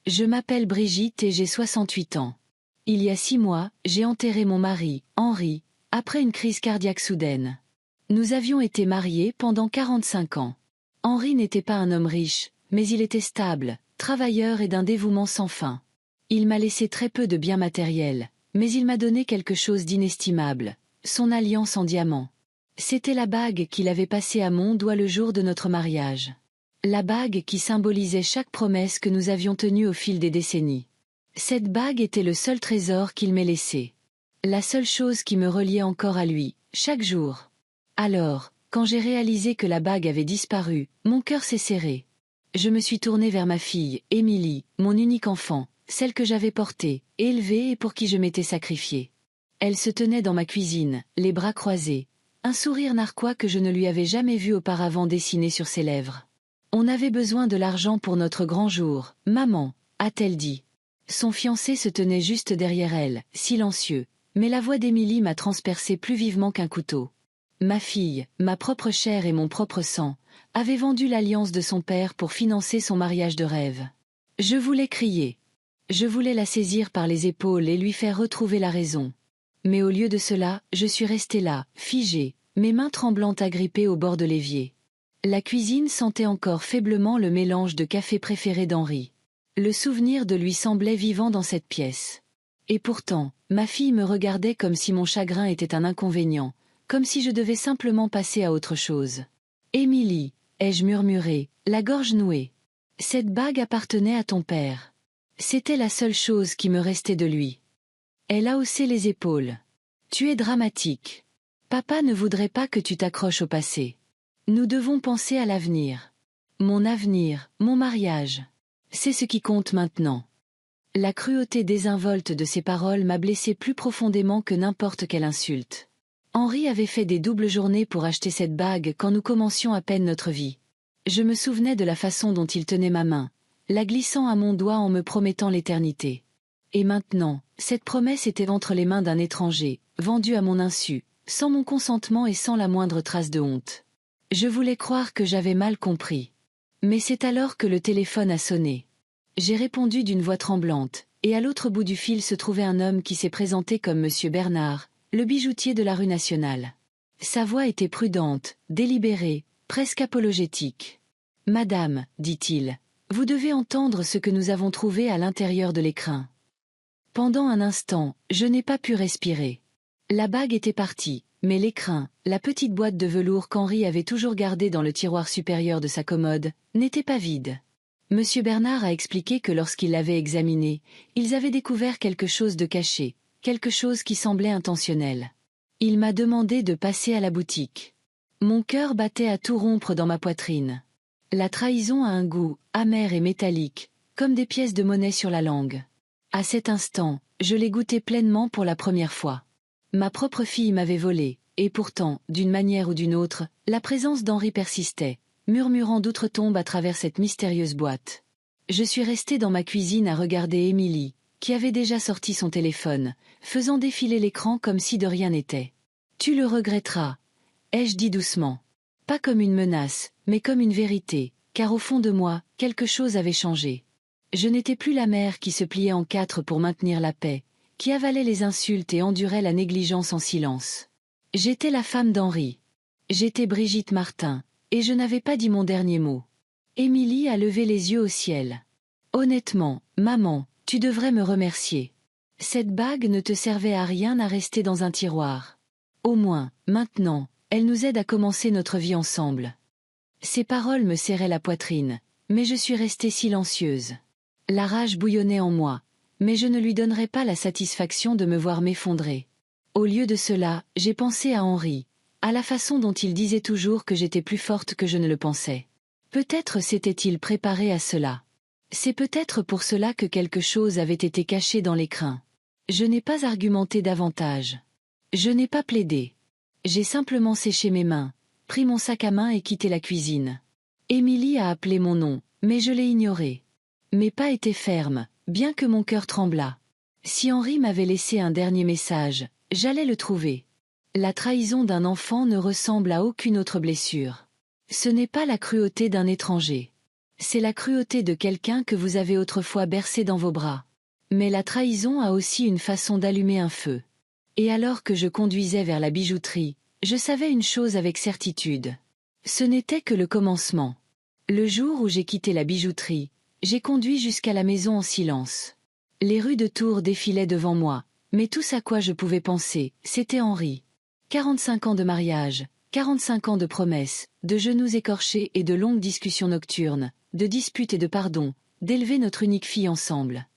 Je m'appelle Brigitte et j'ai 68 ans. Il y a 6 mois, j'ai enterré mon mari, Henri, après une crise cardiaque soudaine. Nous avions été mariés pendant 45 ans. Henri n'était pas un homme riche, mais il était stable, travailleur et d'un dévouement sans fin. Il m'a laissé très peu de biens matériels, mais il m'a donné quelque chose d'inestimable, son alliance en diamant. C'était la bague qu'il avait passée à mon doigt le jour de notre mariage. La bague qui symbolisait chaque promesse que nous avions tenue au fil des décennies. Cette bague était le seul trésor qu'il m'ait laissé. La seule chose qui me reliait encore à lui, chaque jour. Alors, quand j'ai réalisé que la bague avait disparu, mon cœur s'est serré. Je me suis tournée vers ma fille, Émilie, mon unique enfant, celle que j'avais portée, élevée et pour qui je m'étais sacrifiée. Elle se tenait dans ma cuisine, les bras croisés, un sourire narquois que je ne lui avais jamais vu auparavant dessiné sur ses lèvres. « On avait besoin de l'argent pour notre grand jour, maman, a-t-elle dit. » Son fiancé se tenait juste derrière elle, silencieux, mais la voix d'Émilie m'a transpercé plus vivement qu'un couteau. Ma fille, ma propre chair et mon propre sang, avait vendu l'alliance de son père pour financer son mariage de rêve. Je voulais crier. Je voulais la saisir par les épaules et lui faire retrouver la raison. Mais au lieu de cela, je suis restée là, figée, mes mains tremblantes agrippées au bord de l'évier. La cuisine sentait encore faiblement le mélange de café préféré d'Henri. Le souvenir de lui semblait vivant dans cette pièce. Et pourtant, ma fille me regardait comme si mon chagrin était un inconvénient, comme si je devais simplement passer à autre chose. « Émilie, ai-je murmuré, la gorge nouée. Cette bague appartenait à ton père. C'était la seule chose qui me restait de lui. » Elle a haussé les épaules. « Tu es dramatique. Papa ne voudrait pas que tu t'accroches au passé. Nous devons penser à l'avenir. Mon avenir, mon mariage. C'est ce qui compte maintenant. » La cruauté désinvolte de ces paroles m'a blessée plus profondément que n'importe quelle insulte. Henri avait fait des doubles journées pour acheter cette bague quand nous commencions à peine notre vie. Je me souvenais de la façon dont il tenait ma main, la glissant à mon doigt en me promettant l'éternité. Et maintenant, cette promesse était entre les mains d'un étranger, vendu à mon insu, sans mon consentement et sans la moindre trace de honte. Je voulais croire que j'avais mal compris. Mais c'est alors que le téléphone a sonné. J'ai répondu d'une voix tremblante, et à l'autre bout du fil se trouvait un homme qui s'est présenté comme Monsieur Bernard, le bijoutier de la rue Nationale. Sa voix était prudente, délibérée, presque apologétique. « Madame, dit-il, vous devez entendre ce que nous avons trouvé à l'intérieur de l'écrin. » Pendant un instant, je n'ai pas pu respirer. La bague était partie, mais l'écrin, la petite boîte de velours qu'Henri avait toujours gardée dans le tiroir supérieur de sa commode, n'était pas vide. Monsieur Bernard a expliqué que lorsqu'ils l'avaient examiné, ils avaient découvert quelque chose de caché, quelque chose qui semblait intentionnel. Il m'a demandé de passer à la boutique. Mon cœur battait à tout rompre dans ma poitrine. La trahison a un goût, amer et métallique, comme des pièces de monnaie sur la langue. À cet instant, je l'ai goûté pleinement pour la première fois. Ma propre fille m'avait volé, et pourtant, d'une manière ou d'une autre, la présence d'Henri persistait, murmurant d'outre-tombe à travers cette mystérieuse boîte. Je suis restée dans ma cuisine à regarder Émilie, qui avait déjà sorti son téléphone, faisant défiler l'écran comme si de rien n'était. « Tu le regretteras », ai-je dit doucement. Pas comme une menace, mais comme une vérité, car au fond de moi, quelque chose avait changé. Je n'étais plus la mère qui se pliait en quatre pour maintenir la paix, qui avalait les insultes et endurait la négligence en silence. J'étais la femme d'Henri. J'étais Brigitte Martin, et je n'avais pas dit mon dernier mot. Émilie a levé les yeux au ciel. « Honnêtement, maman, tu devrais me remercier. Cette bague ne te servait à rien à rester dans un tiroir. Au moins, maintenant, elle nous aide à commencer notre vie ensemble. » Ces paroles me serraient la poitrine, mais je suis restée silencieuse. La rage bouillonnait en moi, mais je ne lui donnerais pas la satisfaction de me voir m'effondrer. Au lieu de cela, j'ai pensé à Henri, à la façon dont il disait toujours que j'étais plus forte que je ne le pensais. Peut-être s'était-il préparé à cela. C'est peut-être pour cela que quelque chose avait été caché dans l'écrin. Je n'ai pas argumenté davantage. Je n'ai pas plaidé. J'ai simplement séché mes mains, pris mon sac à main et quitté la cuisine. Émilie a appelé mon nom, mais je l'ai ignoré. Mes pas étaient fermes, bien que mon cœur tremblât. Si Henri m'avait laissé un dernier message, j'allais le trouver. La trahison d'un enfant ne ressemble à aucune autre blessure. Ce n'est pas la cruauté d'un étranger. C'est la cruauté de quelqu'un que vous avez autrefois bercé dans vos bras. Mais la trahison a aussi une façon d'allumer un feu. Et alors que je conduisais vers la bijouterie, je savais une chose avec certitude. Ce n'était que le commencement. Le jour où j'ai quitté la bijouterie, j'ai conduit jusqu'à la maison en silence. Les rues de Tours défilaient devant moi, mais tout à quoi je pouvais penser, c'était Henri. 45 ans de mariage, 45 ans de promesses, de genoux écorchés et de longues discussions nocturnes, de disputes et de pardons, d'élever notre unique fille ensemble.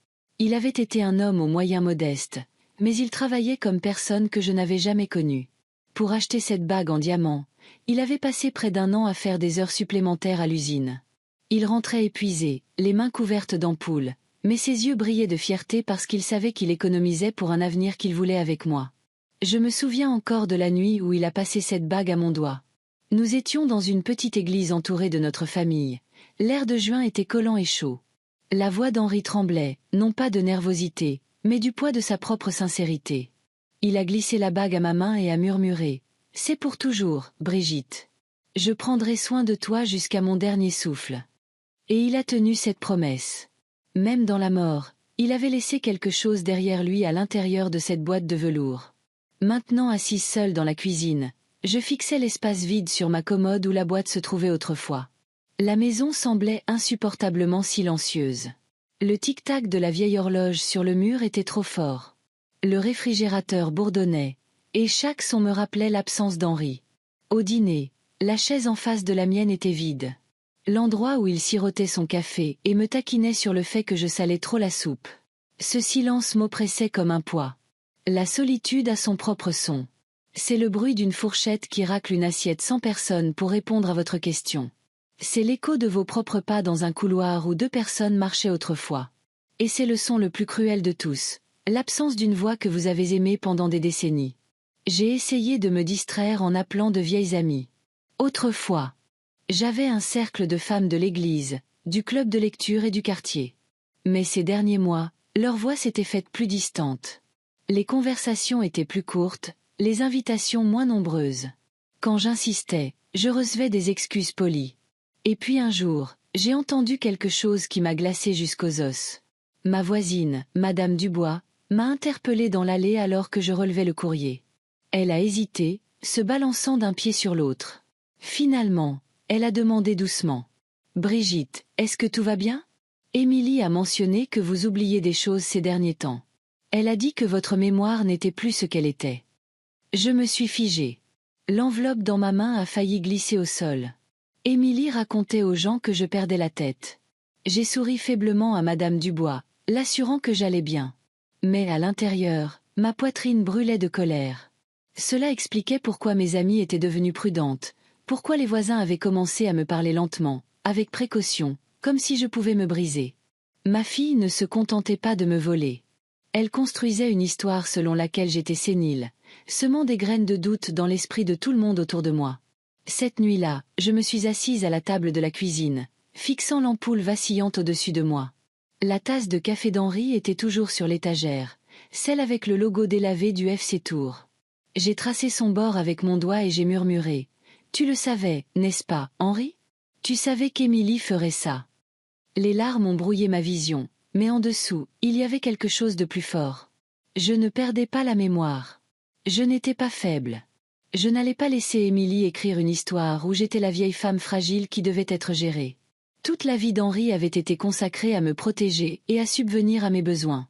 Il avait été un homme aux moyens modestes, mais il travaillait comme personne que je n'avais jamais connu. Pour acheter cette bague en diamant, il avait passé près d'1 an à faire des heures supplémentaires à l'usine. Il rentrait épuisé, les mains couvertes d'ampoules, mais ses yeux brillaient de fierté parce qu'il savait qu'il économisait pour un avenir qu'il voulait avec moi. Je me souviens encore de la nuit où il a passé cette bague à mon doigt. Nous étions dans une petite église entourée de notre famille. L'air de juin était collant et chaud. La voix d'Henri tremblait, non pas de nervosité, mais du poids de sa propre sincérité. Il a glissé la bague à ma main et a murmuré « C'est pour toujours, Brigitte. Je prendrai soin de toi jusqu'à mon dernier souffle. » Et il a tenu cette promesse. Même dans la mort, il avait laissé quelque chose derrière lui à l'intérieur de cette boîte de velours. Maintenant assise seule dans la cuisine, je fixais l'espace vide sur ma commode où la boîte se trouvait autrefois. La maison semblait insupportablement silencieuse. Le tic-tac de la vieille horloge sur le mur était trop fort. Le réfrigérateur bourdonnait, et chaque son me rappelait l'absence d'Henri. Au dîner, la chaise en face de la mienne était vide. L'endroit où il sirotait son café et me taquinait sur le fait que je salais trop la soupe. Ce silence m'oppressait comme un poids. La solitude a son propre son. C'est le bruit d'une fourchette qui racle une assiette sans personne pour répondre à votre question. C'est l'écho de vos propres pas dans un couloir où 2 personnes marchaient autrefois. Et c'est le son le plus cruel de tous, l'absence d'une voix que vous avez aimée pendant des décennies. J'ai essayé de me distraire en appelant de vieilles amies. Autrefois, j'avais un cercle de femmes de l'église, du club de lecture et du quartier. Mais ces derniers mois, leurs voix s'étaient faites plus distantes. Les conversations étaient plus courtes, les invitations moins nombreuses. Quand j'insistais, je recevais des excuses polies. Et puis un jour, j'ai entendu quelque chose qui m'a glacé jusqu'aux os. Ma voisine, Madame Dubois, m'a interpellée dans l'allée alors que je relevais le courrier. Elle a hésité, se balançant d'un pied sur l'autre. Finalement, elle a demandé doucement. « Brigitte, est-ce que tout va bien ? Émilie a mentionné que vous oubliez des choses ces derniers temps. Elle a dit que votre mémoire n'était plus ce qu'elle était. » Je me suis figée. L'enveloppe dans ma main a failli glisser au sol. Émilie racontait aux gens que je perdais la tête. J'ai souri faiblement à Madame Dubois, l'assurant que j'allais bien. Mais à l'intérieur, ma poitrine brûlait de colère. Cela expliquait pourquoi mes amies étaient devenues prudentes, pourquoi les voisins avaient commencé à me parler lentement, avec précaution, comme si je pouvais me briser. Ma fille ne se contentait pas de me voler. Elle construisait une histoire selon laquelle j'étais sénile, semant des graines de doute dans l'esprit de tout le monde autour de moi. Cette nuit-là, je me suis assise à la table de la cuisine, fixant l'ampoule vacillante au-dessus de moi. La tasse de café d'Henri était toujours sur l'étagère, celle avec le logo délavé du FC Tours. J'ai tracé son bord avec mon doigt et j'ai murmuré. « Tu le savais, n'est-ce pas, Henri ? Tu savais qu'Émilie ferait ça. » Les larmes ont brouillé ma vision, mais en dessous, il y avait quelque chose de plus fort. Je ne perdais pas la mémoire. Je n'étais pas faible. Je n'allais pas laisser Émilie écrire une histoire où j'étais la vieille femme fragile qui devait être gérée. Toute la vie d'Henri avait été consacrée à me protéger et à subvenir à mes besoins.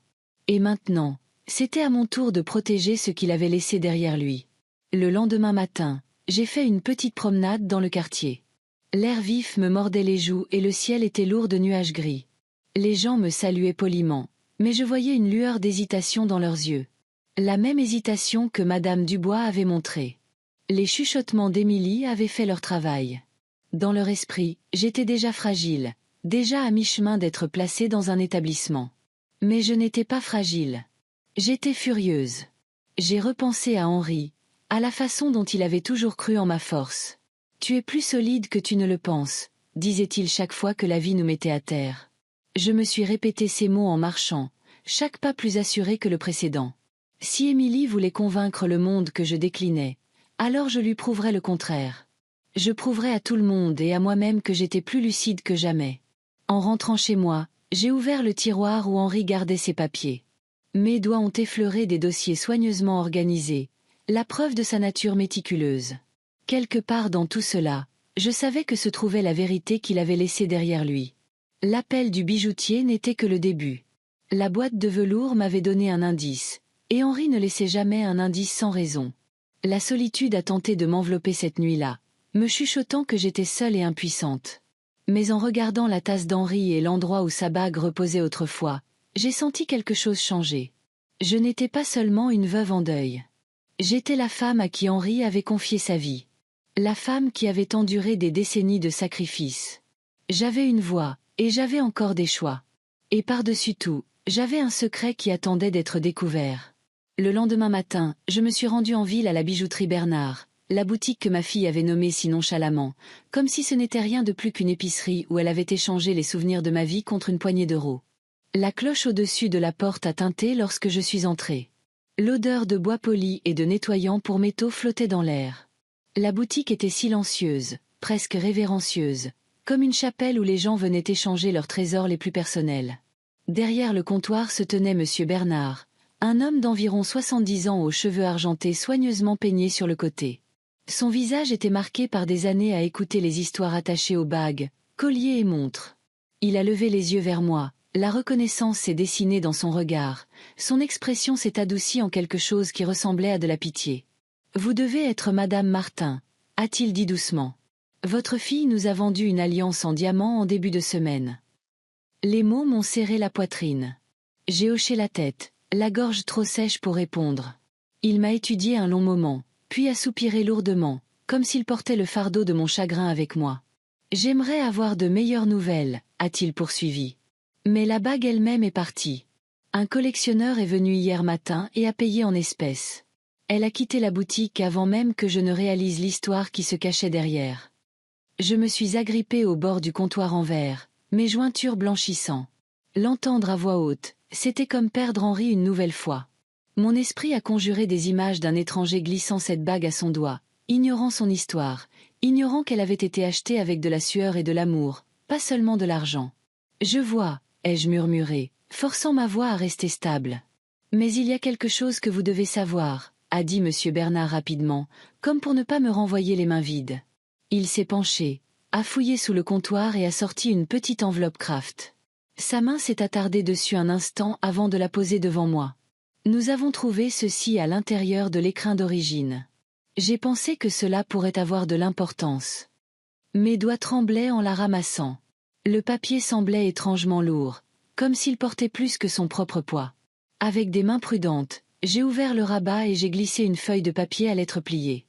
Et maintenant, c'était à mon tour de protéger ce qu'il avait laissé derrière lui. Le lendemain matin, j'ai fait une petite promenade dans le quartier. L'air vif me mordait les joues et le ciel était lourd de nuages gris. Les gens me saluaient poliment, mais je voyais une lueur d'hésitation dans leurs yeux. La même hésitation que Madame Dubois avait montrée. Les chuchotements d'Émilie avaient fait leur travail. Dans leur esprit, j'étais déjà fragile, déjà à mi-chemin d'être placée dans un établissement. Mais je n'étais pas fragile. J'étais furieuse. J'ai repensé à Henri, à la façon dont il avait toujours cru en ma force. « Tu es plus solide que tu ne le penses », disait-il chaque fois que la vie nous mettait à terre. Je me suis répété ces mots en marchant, chaque pas plus assuré que le précédent. Si Émilie voulait convaincre le monde que je déclinais, alors je lui prouverais le contraire. Je prouverais à tout le monde et à moi-même que j'étais plus lucide que jamais. En rentrant chez moi, j'ai ouvert le tiroir où Henri gardait ses papiers. Mes doigts ont effleuré des dossiers soigneusement organisés, la preuve de sa nature méticuleuse. Quelque part dans tout cela, je savais que se trouvait la vérité qu'il avait laissée derrière lui. L'appel du bijoutier n'était que le début. La boîte de velours m'avait donné un indice, et Henri ne laissait jamais un indice sans raison. La solitude a tenté de m'envelopper cette nuit-là, me chuchotant que j'étais seule et impuissante. Mais en regardant la tasse d'Henri et l'endroit où sa bague reposait autrefois, j'ai senti quelque chose changer. Je n'étais pas seulement une veuve en deuil. J'étais la femme à qui Henri avait confié sa vie. La femme qui avait enduré des décennies de sacrifices. J'avais une voix, et j'avais encore des choix. Et par-dessus tout, j'avais un secret qui attendait d'être découvert. Le lendemain matin, je me suis rendue en ville à la bijouterie Bernard, la boutique que ma fille avait nommée si nonchalamment, comme si ce n'était rien de plus qu'une épicerie où elle avait échangé les souvenirs de ma vie contre une poignée d'euros. La cloche au-dessus de la porte a tinté lorsque je suis entrée. L'odeur de bois poli et de nettoyant pour métaux flottait dans l'air. La boutique était silencieuse, presque révérencieuse, comme une chapelle où les gens venaient échanger leurs trésors les plus personnels. Derrière le comptoir se tenait Monsieur Bernard, un homme d'environ 70 ans aux cheveux argentés soigneusement peignés sur le côté. Son visage était marqué par des années à écouter les histoires attachées aux bagues, colliers et montres. Il a levé les yeux vers moi, la reconnaissance s'est dessinée dans son regard, son expression s'est adoucie en quelque chose qui ressemblait à de la pitié. « Vous devez être Madame Martin », a-t-il dit doucement. « Votre fille nous a vendu une alliance en diamant en début de semaine. » Les mots m'ont serré la poitrine. J'ai hoché la tête, la gorge trop sèche pour répondre. Il m'a étudié un long moment, puis a soupiré lourdement, comme s'il portait le fardeau de mon chagrin avec moi. « J'aimerais avoir de meilleures nouvelles, a-t-il poursuivi. Mais la bague elle-même est partie. Un collectionneur est venu hier matin et a payé en espèces. Elle a quitté la boutique avant même que je ne réalise l'histoire qui se cachait derrière. » Je me suis agrippée au bord du comptoir en verre, mes jointures blanchissant. L'entendre à voix haute, c'était comme perdre Henri une nouvelle fois. Mon esprit a conjuré des images d'un étranger glissant cette bague à son doigt, ignorant son histoire, ignorant qu'elle avait été achetée avec de la sueur et de l'amour, pas seulement de l'argent. « Je vois », ai-je murmuré, forçant ma voix à rester stable. « Mais il y a quelque chose que vous devez savoir », a dit Monsieur Bernard rapidement, comme pour ne pas me renvoyer les mains vides. Il s'est penché, a fouillé sous le comptoir et a sorti une petite enveloppe Kraft. Sa main s'est attardée dessus un instant avant de la poser devant moi. Nous avons trouvé ceci à l'intérieur de l'écrin d'origine. J'ai pensé que cela pourrait avoir de l'importance. Mes doigts tremblaient en la ramassant. Le papier semblait étrangement lourd, comme s'il portait plus que son propre poids. Avec des mains prudentes, j'ai ouvert le rabat et j'ai glissé une feuille de papier à lettres pliées.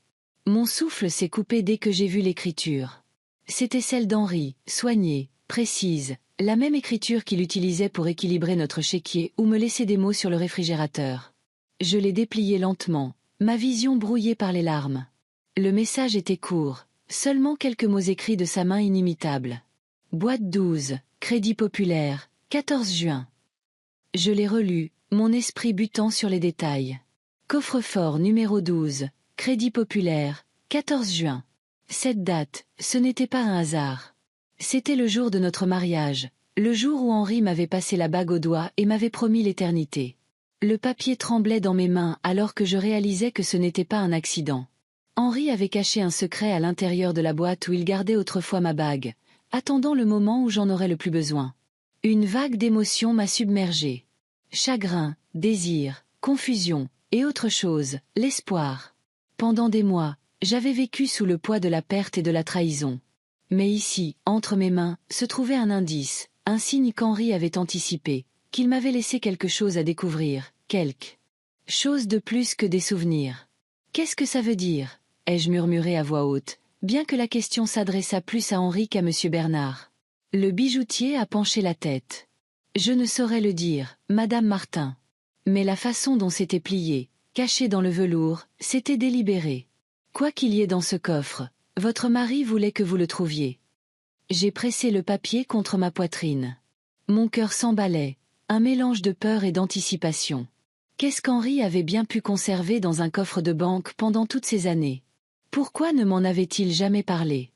Mon souffle s'est coupé dès que j'ai vu l'écriture. C'était celle d'Henri, soignée, précise, la même écriture qu'il utilisait pour équilibrer notre chéquier ou me laisser des mots sur le réfrigérateur. Je l'ai déplié lentement, ma vision brouillée par les larmes. Le message était court, seulement quelques mots écrits de sa main inimitable. Boîte 12, Crédit Populaire, 14 juin. Je l'ai relu, mon esprit butant sur les détails. Coffre-fort numéro 12, Crédit Populaire, 14 juin. Cette date, ce n'était pas un hasard. C'était le jour de notre mariage, le jour où Henri m'avait passé la bague au doigt et m'avait promis l'éternité. Le papier tremblait dans mes mains alors que je réalisais que ce n'était pas un accident. Henri avait caché un secret à l'intérieur de la boîte où il gardait autrefois ma bague, attendant le moment où j'en aurais le plus besoin. Une vague d'émotions m'a submergée. Chagrin, désir, confusion, et autre chose, l'espoir. Pendant des mois, j'avais vécu sous le poids de la perte et de la trahison. Mais ici, entre mes mains, se trouvait un indice, un signe qu'Henri avait anticipé, qu'il m'avait laissé quelque chose à découvrir, quelque chose de plus que des souvenirs. « Qu'est-ce que ça veut dire ?» ai-je murmuré à voix haute, bien que la question s'adressât plus à Henri qu'à Monsieur Bernard. Le bijoutier a penché la tête. « Je ne saurais le dire, Madame Martin. Mais la façon dont c'était plié, caché dans le velours, c'était délibéré. Quoi qu'il y ait dans ce coffre, votre mari voulait que vous le trouviez. » J'ai pressé le papier contre ma poitrine. Mon cœur s'emballait, un mélange de peur et d'anticipation. Qu'est-ce qu'Henri avait bien pu conserver dans un coffre de banque pendant toutes ces années? Pourquoi ne m'en avait-il jamais parlé?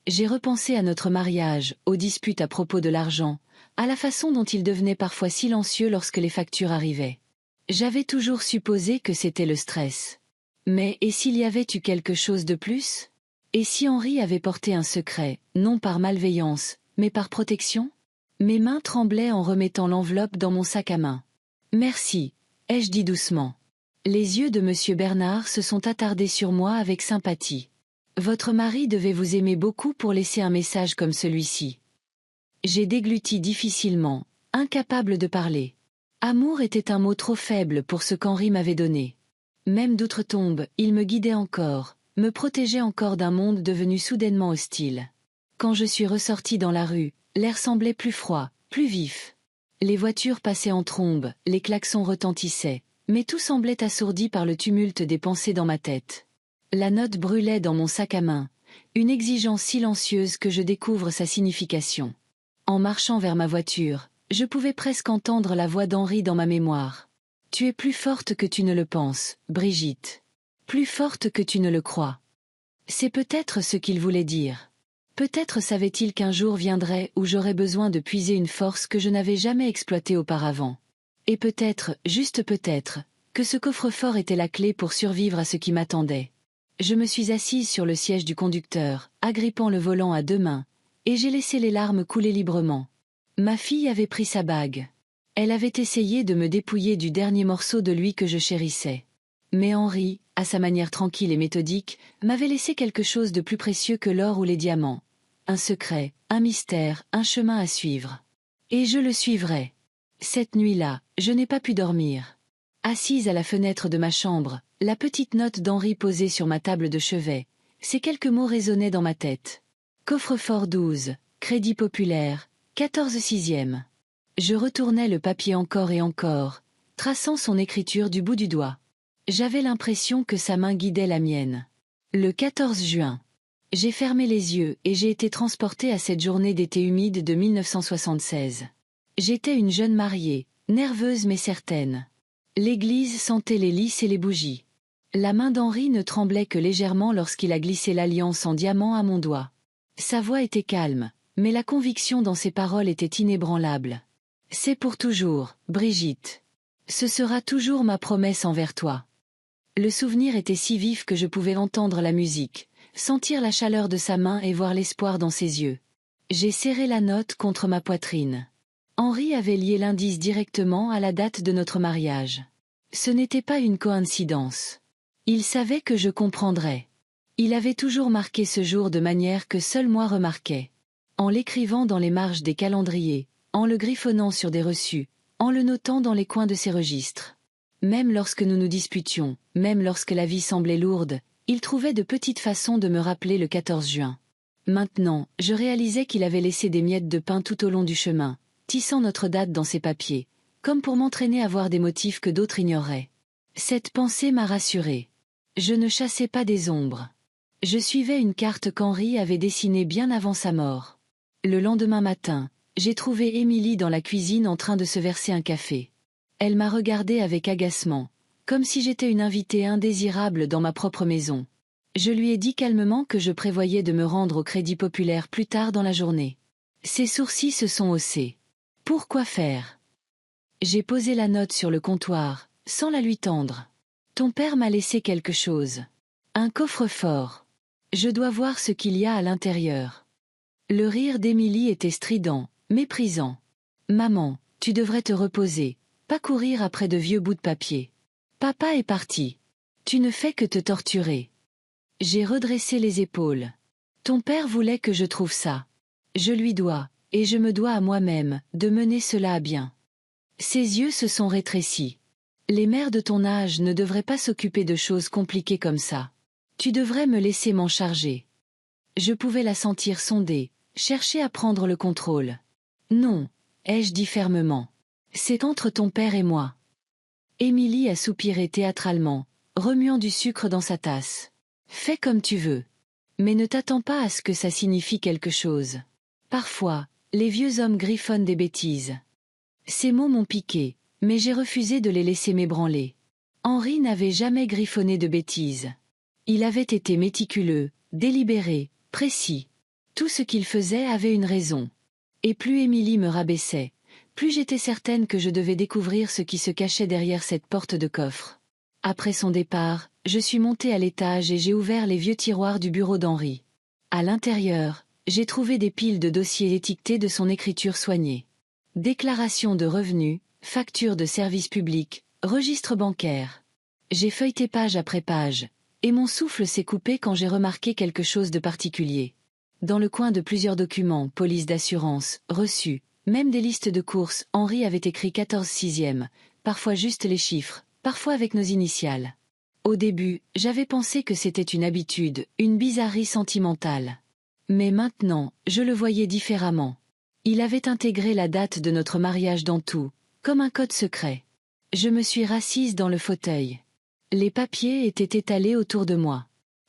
J'ai repensé à notre mariage, aux disputes à propos de l'argent, à la façon dont il devenait parfois silencieux lorsque les factures arrivaient. J'avais toujours supposé que c'était le stress. Mais et s'il y avait eu quelque chose de plus? Et si Henri avait porté un secret, non par malveillance, mais par protection? Mes mains tremblaient en remettant l'enveloppe dans mon sac à main. Merci, ai-je dit doucement. Les yeux de Monsieur Bernard se sont attardés sur moi avec sympathie. Votre mari devait vous aimer beaucoup pour laisser un message comme celui-ci. J'ai dégluti difficilement, incapable de parler. Amour était un mot trop faible pour ce qu'Henri m'avait donné. Même d'outre-tombe, il me guidait encore, me protégeait encore d'un monde devenu soudainement hostile. Quand je suis ressortie dans la rue, l'air semblait plus froid, plus vif. Les voitures passaient en trombe, les klaxons retentissaient, mais tout semblait assourdi par le tumulte des pensées dans ma tête. La note brûlait dans mon sac à main, une exigence silencieuse que je découvre sa signification. En marchant vers ma voiture, je pouvais presque entendre la voix d'Henri dans ma mémoire. « Tu es plus forte que tu ne le penses, Brigitte. Plus forte que tu ne le crois. » C'est peut-être ce qu'il voulait dire. Peut-être savait-il qu'un jour viendrait où j'aurais besoin de puiser une force que je n'avais jamais exploitée auparavant. Et peut-être, juste peut-être, que ce coffre-fort était la clé pour survivre à ce qui m'attendait. Je me suis assise sur le siège du conducteur, agrippant le volant à deux mains, et j'ai laissé les larmes couler librement. Ma fille avait pris sa bague. Elle avait essayé de me dépouiller du dernier morceau de lui que je chérissais. Mais Henri, à sa manière tranquille et méthodique, m'avait laissé quelque chose de plus précieux que l'or ou les diamants. Un secret, un mystère, un chemin à suivre. Et je le suivrai. Cette nuit-là, je n'ai pas pu dormir. Assise à la fenêtre de ma chambre, la petite note d'Henri posée sur ma table de chevet, ces quelques mots résonnaient dans ma tête. Coffre-fort 12, Crédit Populaire, 14 sixième. Je retournais le papier encore et encore, traçant son écriture du bout du doigt. J'avais l'impression que sa main guidait la mienne. Le 14 juin. J'ai fermé les yeux et j'ai été transportée à cette journée d'été humide de 1976. J'étais une jeune mariée, nerveuse mais certaine. L'église sentait les lys et les bougies. La main d'Henri ne tremblait que légèrement lorsqu'il a glissé l'alliance en diamant à mon doigt. Sa voix était calme, mais la conviction dans ses paroles était inébranlable. C'est pour toujours, Brigitte. Ce sera toujours ma promesse envers toi. Le souvenir était si vif que je pouvais entendre la musique, sentir la chaleur de sa main et voir l'espoir dans ses yeux. J'ai serré la note contre ma poitrine. Henri avait lié l'indice directement à la date de notre mariage. Ce n'était pas une coïncidence. Il savait que je comprendrais. Il avait toujours marqué ce jour de manière que seul moi remarquais. En l'écrivant dans les marges des calendriers, en le griffonnant sur des reçus, en le notant dans les coins de ses registres. Même lorsque nous nous disputions, même lorsque la vie semblait lourde, il trouvait de petites façons de me rappeler le 14 juin. Maintenant, je réalisais qu'il avait laissé des miettes de pain tout au long du chemin, tissant notre date dans ses papiers, comme pour m'entraîner à voir des motifs que d'autres ignoraient. Cette pensée m'a rassurée. Je ne chassais pas des ombres. Je suivais une carte qu'Henri avait dessinée bien avant sa mort. Le lendemain matin, j'ai trouvé Émilie dans la cuisine en train de se verser un café. Elle m'a regardé avec agacement, comme si j'étais une invitée indésirable dans ma propre maison. Je lui ai dit calmement que je prévoyais de me rendre au Crédit Populaire plus tard dans la journée. Ses sourcils se sont haussés. Pourquoi faire? J'ai posé la note sur le comptoir, sans la lui tendre. Ton père m'a laissé quelque chose. Un coffre-fort. Je dois voir ce qu'il y a à l'intérieur. Le rire d'Émilie était strident, méprisant. Maman, tu devrais te reposer, pas courir après de vieux bouts de papier. Papa est parti. Tu ne fais que te torturer. J'ai redressé les épaules. Ton père voulait que je trouve ça. Je lui dois, et je me dois à moi-même, de mener cela à bien. Ses yeux se sont rétrécis. Les mères de ton âge ne devraient pas s'occuper de choses compliquées comme ça. Tu devrais me laisser m'en charger. Je pouvais la sentir sonder, chercher à prendre le contrôle. Non, ai-je dit fermement. C'est entre ton père et moi. Émilie a soupiré théâtralement, remuant du sucre dans sa tasse. Fais comme tu veux. Mais ne t'attends pas à ce que ça signifie quelque chose. Parfois, les vieux hommes griffonnent des bêtises. Ces mots m'ont piqué, mais j'ai refusé de les laisser m'ébranler. Henri n'avait jamais griffonné de bêtises. Il avait été méticuleux, délibéré, précis. Tout ce qu'il faisait avait une raison. Et plus Émilie me rabaissait, plus j'étais certaine que je devais découvrir ce qui se cachait derrière cette porte de coffre. Après son départ, je suis montée à l'étage et j'ai ouvert les vieux tiroirs du bureau d'Henri. À l'intérieur, j'ai trouvé des piles de dossiers étiquetés de son écriture soignée. Déclaration de revenus, factures de services publics, registre bancaire. J'ai feuilleté page après page, et mon souffle s'est coupé quand j'ai remarqué quelque chose de particulier. Dans le coin de plusieurs documents, police d'assurance, reçus, même des listes de courses, Henri avait écrit 14 sixième, parfois juste les chiffres, parfois avec nos initiales. Au début, j'avais pensé que c'était une habitude, une bizarrerie sentimentale. Mais maintenant, je le voyais différemment. Il avait intégré la date de notre mariage dans tout, comme un code secret. Je me suis rassise dans le fauteuil. Les papiers étaient étalés autour de moi.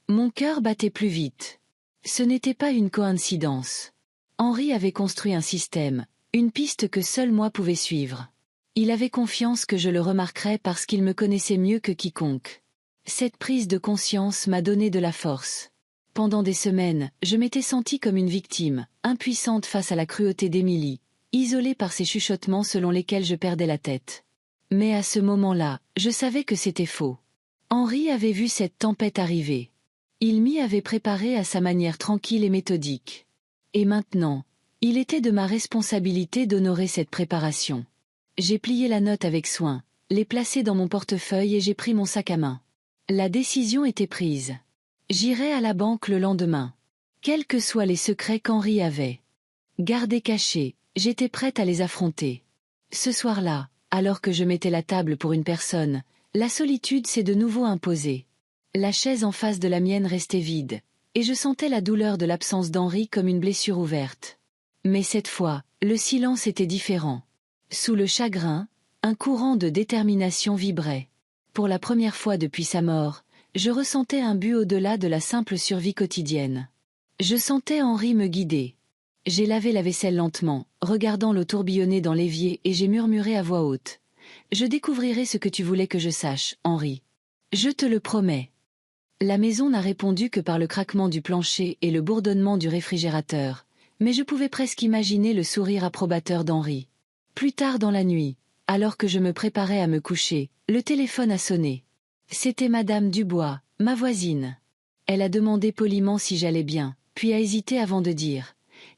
Mon cœur battait plus vite. Ce n'était pas une coïncidence. Henri avait construit un système, une piste que seul moi pouvais suivre. Il avait confiance que je le remarquerais parce qu'il me connaissait mieux que quiconque. Cette prise de conscience m'a donné de la force. Pendant des semaines, je m'étais sentie comme une victime, impuissante face à la cruauté d'Émilie, isolée par ses chuchotements selon lesquels je perdais la tête. Mais à ce moment-là, je savais que c'était faux. Henri avait vu cette tempête arriver. Il m'y avait préparé à sa manière tranquille et méthodique. Et maintenant, il était de ma responsabilité d'honorer cette préparation. J'ai plié la note avec soin, l'ai placée dans mon portefeuille et j'ai pris mon sac à main. La décision était prise. J'irai à la banque le lendemain. Quels que soient les secrets qu'Henri avait gardés cachés, j'étais prête à les affronter. Ce soir-là, alors que je mettais la table pour une personne, la solitude s'est de nouveau imposée. La chaise en face de la mienne restait vide, et je sentais la douleur de l'absence d'Henri comme une blessure ouverte. Mais cette fois, le silence était différent. Sous le chagrin, un courant de détermination vibrait. Pour la première fois depuis sa mort, je ressentais un but au-delà de la simple survie quotidienne. Je sentais Henri me guider. J'ai lavé la vaisselle lentement, regardant l'eau tourbillonner dans l'évier et j'ai murmuré à voix haute. Je découvrirai ce que tu voulais que je sache, Henri. Je te le promets. La maison n'a répondu que par le craquement du plancher et le bourdonnement du réfrigérateur, mais je pouvais presque imaginer le sourire approbateur d'Henri. Plus tard dans la nuit, alors que je me préparais à me coucher, le téléphone a sonné. C'était Madame Dubois, ma voisine. Elle a demandé poliment si j'allais bien, puis a hésité avant de dire.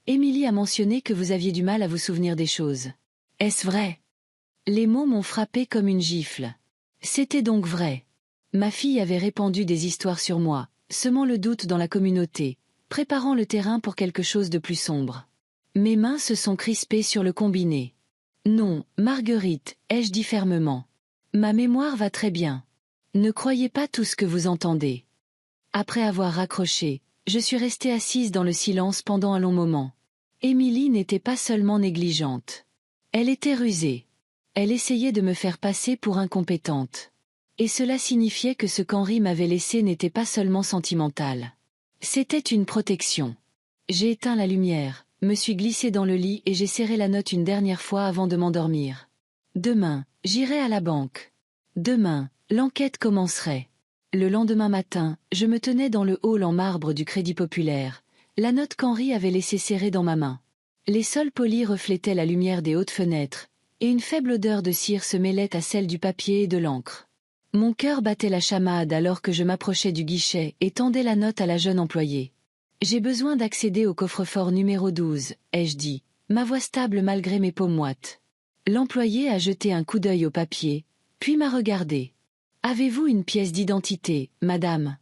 Émilie a mentionné que vous aviez du mal à vous souvenir des choses. Est-ce vrai? Les mots m'ont frappé comme une gifle. C'était donc vrai. Ma fille avait répandu des histoires sur moi, semant le doute dans la communauté, préparant le terrain pour quelque chose de plus sombre. Mes mains se sont crispées sur le combiné. Non, Marguerite, ai-je dit fermement. Ma mémoire va très bien. Ne croyez pas tout ce que vous entendez. Après avoir raccroché, je suis restée assise dans le silence pendant un long moment. Émilie n'était pas seulement négligente. Elle était rusée. Elle essayait de me faire passer pour incompétente. Et cela signifiait que ce qu'Henri m'avait laissé n'était pas seulement sentimental. C'était une protection. J'ai éteint la lumière, me suis glissée dans le lit et j'ai serré la note une dernière fois avant de m'endormir. Demain, j'irai à la banque. Demain, l'enquête commencerait. Le lendemain matin, je me tenais dans le hall en marbre du Crédit Populaire, la note qu'Henri avait laissée serrée dans ma main. Les sols polis reflétaient la lumière des hautes fenêtres, et une faible odeur de cire se mêlait à celle du papier et de l'encre. Mon cœur battait la chamade alors que je m'approchais du guichet et tendais la note à la jeune employée. J'ai besoin d'accéder au coffre-fort numéro 12, ai-je dit, ma voix stable malgré mes peaux moites. L'employée a jeté un coup d'œil au papier, puis m'a regardé. Avez-vous une pièce d'identité, madame?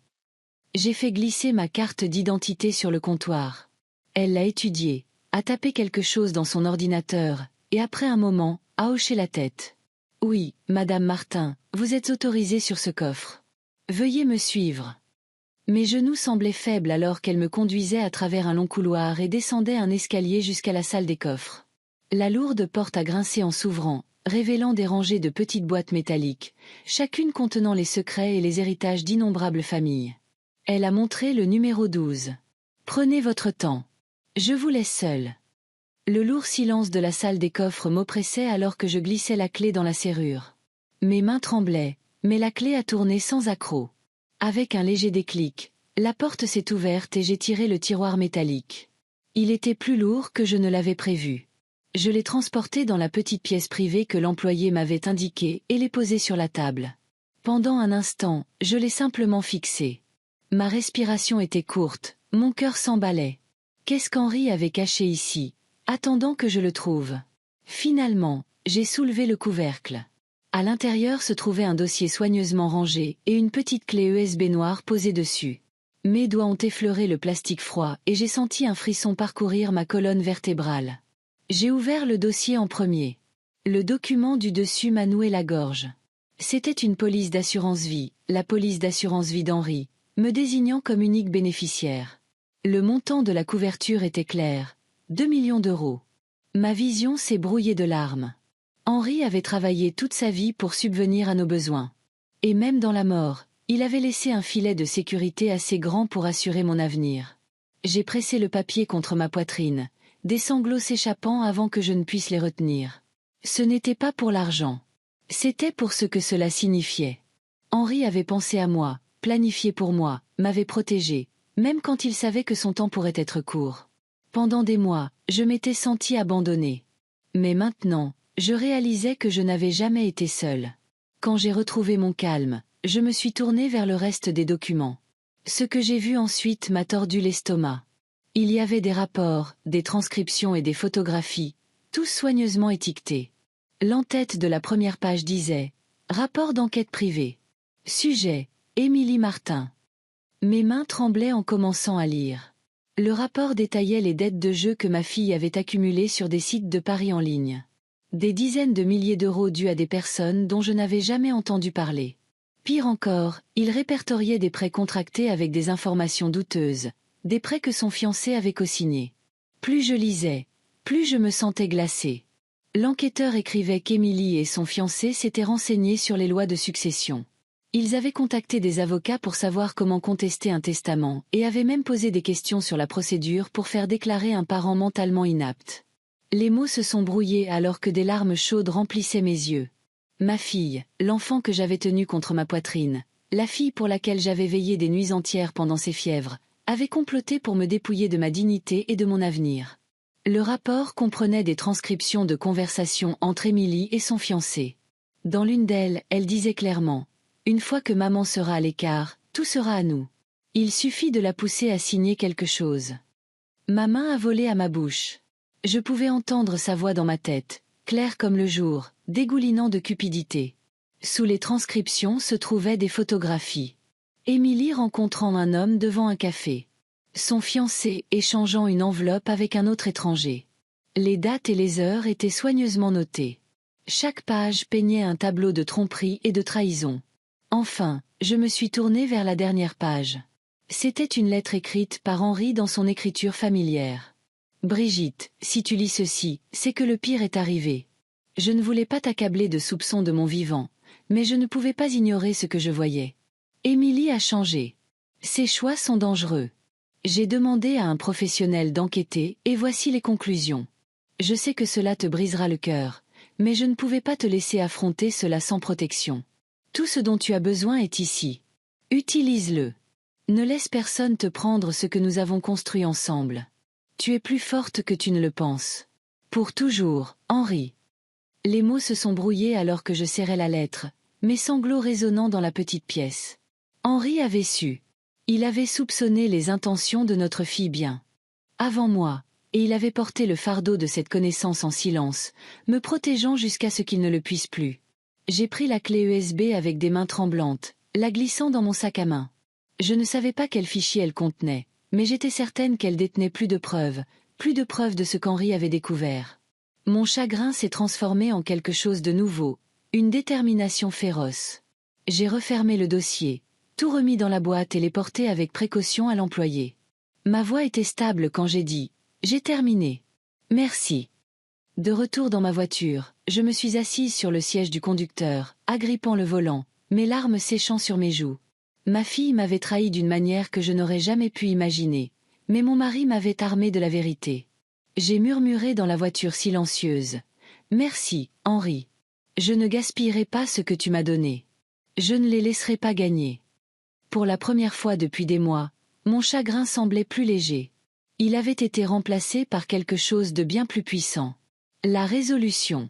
J'ai fait glisser ma carte d'identité sur le comptoir. Elle l'a étudiée, a tapé quelque chose dans son ordinateur, et après un moment, a hoché la tête. Oui, madame Martin, vous êtes autorisée sur ce coffre. Veuillez me suivre. Mes genoux semblaient faibles alors qu'elle me conduisait à travers un long couloir et descendait un escalier jusqu'à la salle des coffres. La lourde porte a grincé en s'ouvrant, révélant des rangées de petites boîtes métalliques, chacune contenant les secrets et les héritages d'innombrables familles. Elle a montré le numéro 12. Prenez votre temps. Je vous laisse seule. Le lourd silence de la salle des coffres m'oppressait alors que je glissais la clé dans la serrure. Mes mains tremblaient, mais la clé a tourné sans accroc. Avec un léger déclic, la porte s'est ouverte et j'ai tiré le tiroir métallique. Il était plus lourd que je ne l'avais prévu. Je l'ai transporté dans la petite pièce privée que l'employé m'avait indiquée et l'ai posé sur la table. Pendant un instant, je l'ai simplement fixé. Ma respiration était courte, mon cœur s'emballait. Qu'est-ce qu'Henri avait caché ici, attendant que je le trouve? Finalement, j'ai soulevé le couvercle. À l'intérieur se trouvait un dossier soigneusement rangé et une petite clé USB noire posée dessus. Mes doigts ont effleuré le plastique froid et j'ai senti un frisson parcourir ma colonne vertébrale. J'ai ouvert le dossier en premier. Le document du dessus m'a noué la gorge. C'était une police d'assurance vie, la police d'assurance vie d'Henri, me désignant comme unique bénéficiaire. Le montant de la couverture était clair, 2 millions d'euros. Ma vision s'est brouillée de larmes. Henri avait travaillé toute sa vie pour subvenir à nos besoins. Et même dans la mort, il avait laissé un filet de sécurité assez grand pour assurer mon avenir. J'ai pressé le papier contre ma poitrine, des sanglots s'échappant avant que je ne puisse les retenir. Ce n'était pas pour l'argent. C'était pour ce que cela signifiait. Henri avait pensé à moi, planifié pour moi, m'avait protégé, même quand il savait que son temps pourrait être court. Pendant des mois, je m'étais sentie abandonnée. Mais maintenant, je réalisais que je n'avais jamais été seule. Quand j'ai retrouvé mon calme, je me suis tournée vers le reste des documents. Ce que j'ai vu ensuite m'a tordu l'estomac. Il y avait des rapports, des transcriptions et des photographies, tous soigneusement étiquetés. L'en-tête de la première page disait « Rapport d'enquête privée ». Sujet « Émilie Martin ». Mes mains tremblaient en commençant à lire. Le rapport détaillait les dettes de jeu que ma fille avait accumulées sur des sites de paris en ligne. Des dizaines de milliers d'euros dus à des personnes dont je n'avais jamais entendu parler. Pire encore, il répertoriait des prêts contractés avec des informations douteuses, des prêts que son fiancé avait co-signés. Plus je lisais, plus je me sentais glacée. L'enquêteur écrivait qu'Émilie et son fiancé s'étaient renseignés sur les lois de succession. Ils avaient contacté des avocats pour savoir comment contester un testament et avaient même posé des questions sur la procédure pour faire déclarer un parent mentalement inapte. Les mots se sont brouillés alors que des larmes chaudes remplissaient mes yeux. Ma fille, l'enfant que j'avais tenu contre ma poitrine, la fille pour laquelle j'avais veillé des nuits entières pendant ses fièvres, avait comploté pour me dépouiller de ma dignité et de mon avenir. Le rapport comprenait des transcriptions de conversations entre Émilie et son fiancé. Dans l'une d'elles, elle disait clairement « Une fois que maman sera à l'écart, tout sera à nous. Il suffit de la pousser à signer quelque chose. » Ma main a volé à ma bouche. Je pouvais entendre sa voix dans ma tête, claire comme le jour, dégoulinant de cupidité. Sous les transcriptions se trouvaient des photographies. Émilie rencontrant un homme devant un café. Son fiancé échangeant une enveloppe avec un autre étranger. Les dates et les heures étaient soigneusement notées. Chaque page peignait un tableau de tromperie et de trahison. Enfin, je me suis tournée vers la dernière page. C'était une lettre écrite par Henri dans son écriture familière. « Brigitte, si tu lis ceci, c'est que le pire est arrivé. Je ne voulais pas t'accabler de soupçons de mon vivant, mais je ne pouvais pas ignorer ce que je voyais. Émilie a changé. Ses choix sont dangereux. J'ai demandé à un professionnel d'enquêter et voici les conclusions. Je sais que cela te brisera le cœur, mais je ne pouvais pas te laisser affronter cela sans protection. Tout ce dont tu as besoin est ici. Utilise-le. Ne laisse personne te prendre ce que nous avons construit ensemble. Tu es plus forte que tu ne le penses. Pour toujours, Henri. » Les mots se sont brouillés alors que je serrais la lettre, mes sanglots résonnant dans la petite pièce. Henri avait su. Il avait soupçonné les intentions de notre fille bien avant moi, et il avait porté le fardeau de cette connaissance en silence, me protégeant jusqu'à ce qu'il ne le puisse plus. J'ai pris la clé USB avec des mains tremblantes, la glissant dans mon sac à main. Je ne savais pas quel fichier elle contenait, mais j'étais certaine qu'elle détenait plus de preuves de ce qu'Henri avait découvert. Mon chagrin s'est transformé en quelque chose de nouveau, une détermination féroce. J'ai refermé le dossier, tout remis dans la boîte et les porté avec précaution à l'employé. Ma voix était stable quand j'ai dit « J'ai terminé. Merci ». De retour dans ma voiture, je me suis assise sur le siège du conducteur, agrippant le volant, mes larmes séchant sur mes joues. Ma fille m'avait trahi d'une manière que je n'aurais jamais pu imaginer, mais mon mari m'avait armée de la vérité. J'ai murmuré dans la voiture silencieuse « Merci, Henri. Je ne gaspillerai pas ce que tu m'as donné. Je ne les laisserai pas gagner. » Pour la première fois depuis des mois, mon chagrin semblait plus léger. Il avait été remplacé par quelque chose de bien plus puissant. La résolution.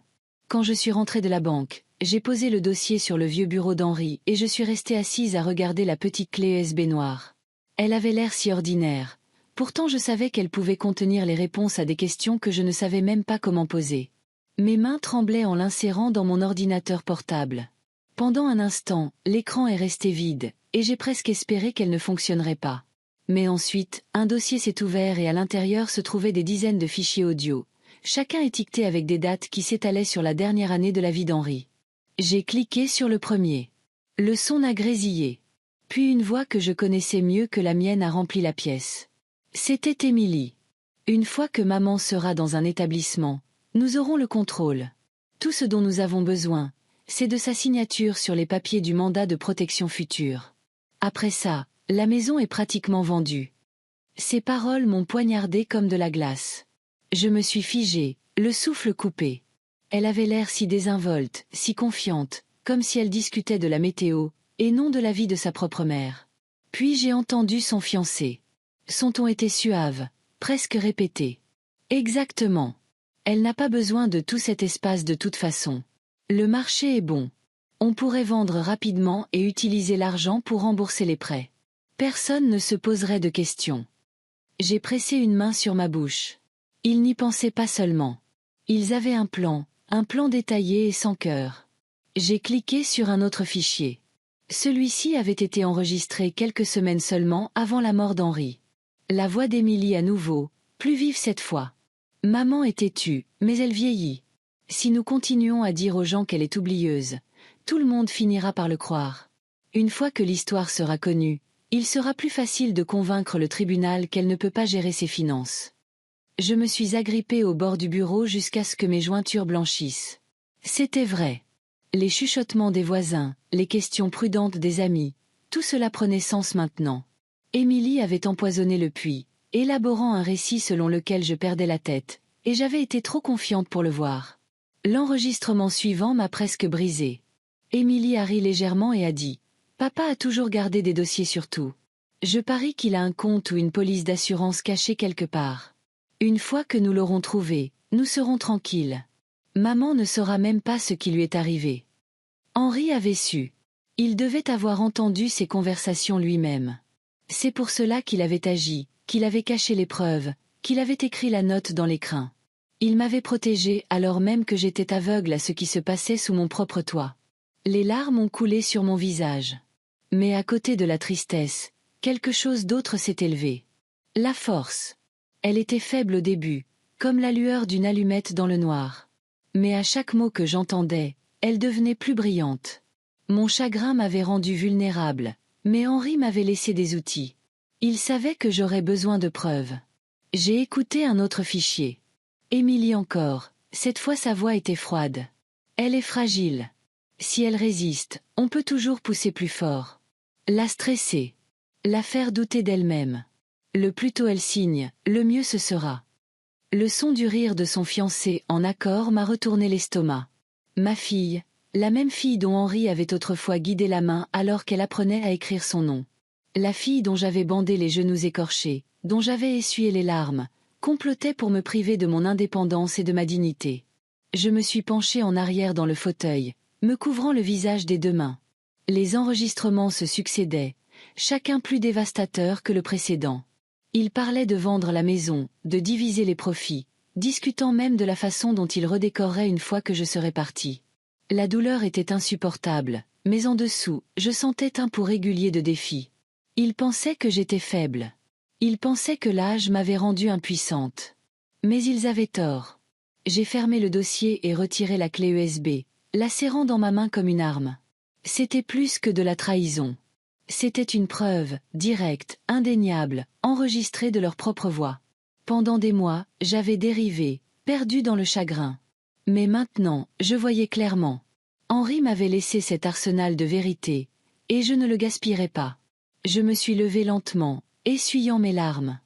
Quand je suis rentrée de la banque, j'ai posé le dossier sur le vieux bureau d'Henri et je suis restée assise à regarder la petite clé USB noire. Elle avait l'air si ordinaire. Pourtant je savais qu'elle pouvait contenir les réponses à des questions que je ne savais même pas comment poser. Mes mains tremblaient en l'insérant dans mon ordinateur portable. Pendant un instant, l'écran est resté vide, et j'ai presque espéré qu'elle ne fonctionnerait pas. Mais ensuite, un dossier s'est ouvert et à l'intérieur se trouvaient des dizaines de fichiers audio, chacun étiqueté avec des dates qui s'étalaient sur la dernière année de la vie d'Henri. J'ai cliqué sur le premier. Le son a grésillé. Puis une voix que je connaissais mieux que la mienne a rempli la pièce. C'était Émilie. Une fois que maman sera dans un établissement, nous aurons le contrôle. Tout ce dont nous avons besoin, c'est de sa signature sur les papiers du mandat de protection future. Après ça, la maison est pratiquement vendue. Ces paroles m'ont poignardé comme de la glace. Je me suis figée, le souffle coupé. Elle avait l'air si désinvolte, si confiante, comme si elle discutait de la météo, et non de la vie de sa propre mère. Puis j'ai entendu son fiancé. Son ton était suave, presque répété. Exactement. Elle n'a pas besoin de tout cet espace de toute façon. Le marché est bon. On pourrait vendre rapidement et utiliser l'argent pour rembourser les prêts. Personne ne se poserait de questions. J'ai pressé une main sur ma bouche. Ils n'y pensaient pas seulement. Ils avaient un plan détaillé et sans cœur. J'ai cliqué sur un autre fichier. Celui-ci avait été enregistré quelques semaines seulement avant la mort d'Henri. La voix d'Émilie à nouveau, plus vive cette fois. Maman est têtue, mais elle vieillit. Si nous continuons à dire aux gens qu'elle est oublieuse, tout le monde finira par le croire. Une fois que l'histoire sera connue, il sera plus facile de convaincre le tribunal qu'elle ne peut pas gérer ses finances. Je me suis agrippée au bord du bureau jusqu'à ce que mes jointures blanchissent. C'était vrai. Les chuchotements des voisins, les questions prudentes des amis, tout cela prenait sens maintenant. Émilie avait empoisonné le puits, élaborant un récit selon lequel je perdais la tête, et j'avais été trop confiante pour le voir. L'enregistrement suivant m'a presque brisée. Émilie a ri légèrement et a dit « Papa a toujours gardé des dossiers sur tout. Je parie qu'il a un compte ou une police d'assurance cachée quelque part. Une fois que nous l'aurons trouvé, nous serons tranquilles. Maman ne saura même pas ce qui lui est arrivé. » Henri avait su. Il devait avoir entendu ces conversations lui-même. C'est pour cela qu'il avait agi, qu'il avait caché les preuves, qu'il avait écrit la note dans l'écrin. Il m'avait protégée alors même que j'étais aveugle à ce qui se passait sous mon propre toit. Les larmes ont coulé sur mon visage. Mais à côté de la tristesse, quelque chose d'autre s'est élevé. La force. Elle était faible au début, comme la lueur d'une allumette dans le noir. Mais à chaque mot que j'entendais, elle devenait plus brillante. Mon chagrin m'avait rendu vulnérable, mais Henri m'avait laissé des outils. Il savait que j'aurais besoin de preuves. J'ai écouté un autre fichier. Émilie encore, cette fois sa voix était froide. Elle est fragile. Si elle résiste, on peut toujours pousser plus fort. La stresser. La faire douter d'elle-même. Le plus tôt elle signe, le mieux ce sera. Le son du rire de son fiancé en accord m'a retourné l'estomac. Ma fille, la même fille dont Henri avait autrefois guidé la main alors qu'elle apprenait à écrire son nom. La fille dont j'avais bandé les genoux écorchés, dont j'avais essuyé les larmes, complotait pour me priver de mon indépendance et de ma dignité. Je me suis penchée en arrière dans le fauteuil, me couvrant le visage des deux mains. Les enregistrements se succédaient, chacun plus dévastateur que le précédent. Ils parlaient de vendre la maison, de diviser les profits, discutant même de la façon dont ils redécoreraient une fois que je serais partie. La douleur était insupportable, mais en dessous, je sentais un pouls régulier de défi. Ils pensaient que j'étais faible. Ils pensaient que l'âge m'avait rendue impuissante. Mais ils avaient tort. J'ai fermé le dossier et retiré la clé USB, la serrant dans ma main comme une arme. C'était plus que de la trahison. C'était une preuve, directe, indéniable, enregistrée de leur propre voix. Pendant des mois, j'avais dérivé, perdu dans le chagrin. Mais maintenant, je voyais clairement. Henri m'avait laissé cet arsenal de vérité, et je ne le gaspillerais pas. Je me suis levée lentement, essuyant mes larmes.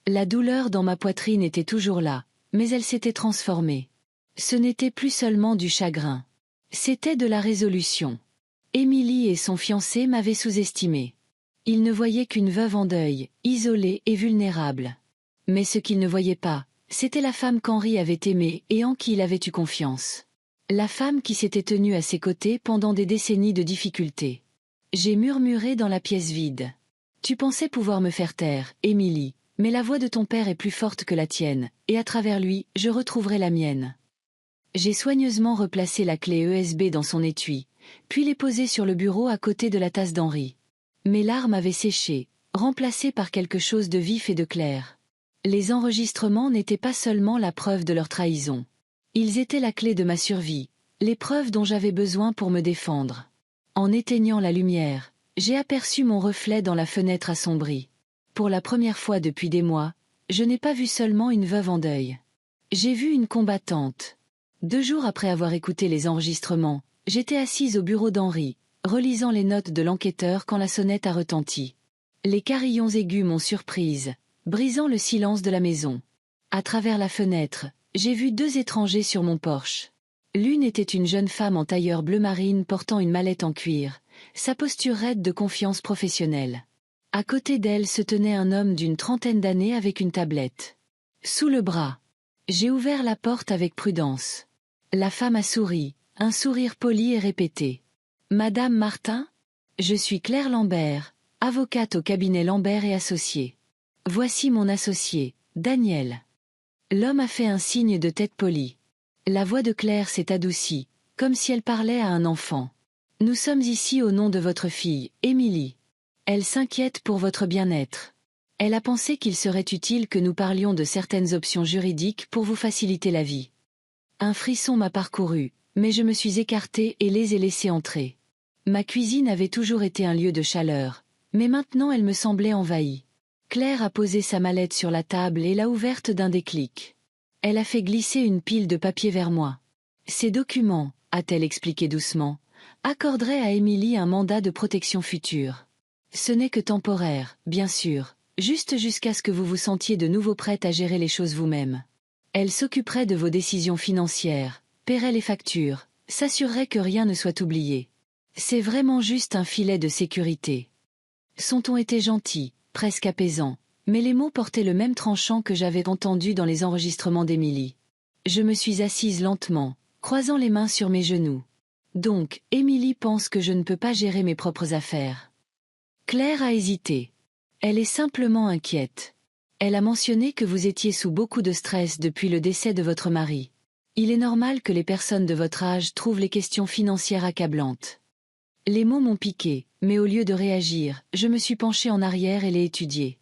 La douleur dans ma poitrine était toujours là, mais elle s'était transformée. Ce n'était plus seulement du chagrin. C'était de la résolution. Émilie et son fiancé m'avaient sous-estimée. Ils ne voyaient qu'une veuve en deuil, isolée et vulnérable. Mais ce qu'il ne voyait pas, c'était la femme qu'Henri avait aimée et en qui il avait eu confiance. La femme qui s'était tenue à ses côtés pendant des décennies de difficultés. J'ai murmuré dans la pièce vide. Tu pensais pouvoir me faire taire, Émilie, mais la voix de ton père est plus forte que la tienne, et à travers lui, je retrouverai la mienne. J'ai soigneusement replacé la clé USB dans son étui, puis l'ai posée sur le bureau à côté de la tasse d'Henri. Mes larmes avaient séché, remplacées par quelque chose de vif et de clair. Les enregistrements n'étaient pas seulement la preuve de leur trahison. Ils étaient la clé de ma survie, les preuves dont j'avais besoin pour me défendre. En éteignant la lumière, j'ai aperçu mon reflet dans la fenêtre assombrie. Pour la première fois depuis des mois, je n'ai pas vu seulement une veuve en deuil. J'ai vu une combattante. 2 jours après avoir écouté les enregistrements, j'étais assise au bureau d'Henri, relisant les notes de l'enquêteur quand la sonnette a retenti. Les carillons aigus m'ont surprise, brisant le silence de la maison. À travers la fenêtre, j'ai vu 2 étrangers sur mon porche. L'une était une jeune femme en tailleur bleu marine portant une mallette en cuir, sa posture raide de confiance professionnelle. À côté d'elle se tenait un homme d'une 30aine d'années avec une tablette. Sous le bras. J'ai ouvert la porte avec prudence. La femme a souri, un sourire poli et répété. « Madame Martin ? Je suis Claire Lambert, avocate au cabinet Lambert et Associés. Voici mon associé, Daniel. » L'homme a fait un signe de tête polie. La voix de Claire s'est adoucie, comme si elle parlait à un enfant. « Nous sommes ici au nom de votre fille, Émilie. Elle s'inquiète pour votre bien-être. Elle a pensé qu'il serait utile que nous parlions de certaines options juridiques pour vous faciliter la vie. » Un frisson m'a parcouru, mais je me suis écartée et les ai laissés entrer. Ma cuisine avait toujours été un lieu de chaleur, mais maintenant elle me semblait envahie. Claire a posé sa mallette sur la table et l'a ouverte d'un déclic. Elle a fait glisser une pile de papier vers moi. Ces documents, a-t-elle expliqué doucement, accorderaient à Émilie un mandat de protection future. Ce n'est que temporaire, bien sûr, juste jusqu'à ce que vous vous sentiez de nouveau prête à gérer les choses vous-même. Elle s'occuperait de vos décisions financières, paierait les factures, s'assurerait que rien ne soit oublié. C'est vraiment juste un filet de sécurité. Son ton était gentil, presque apaisant, mais les mots portaient le même tranchant que j'avais entendu dans les enregistrements d'Émilie. Je me suis assise lentement, croisant les mains sur mes genoux. Donc, Émilie pense que je ne peux pas gérer mes propres affaires. Claire a hésité. Elle est simplement inquiète. Elle a mentionné que vous étiez sous beaucoup de stress depuis le décès de votre mari. Il est normal que les personnes de votre âge trouvent les questions financières accablantes. Les mots m'ont piqué, mais au lieu de réagir, je me suis penchée en arrière et l'ai étudié.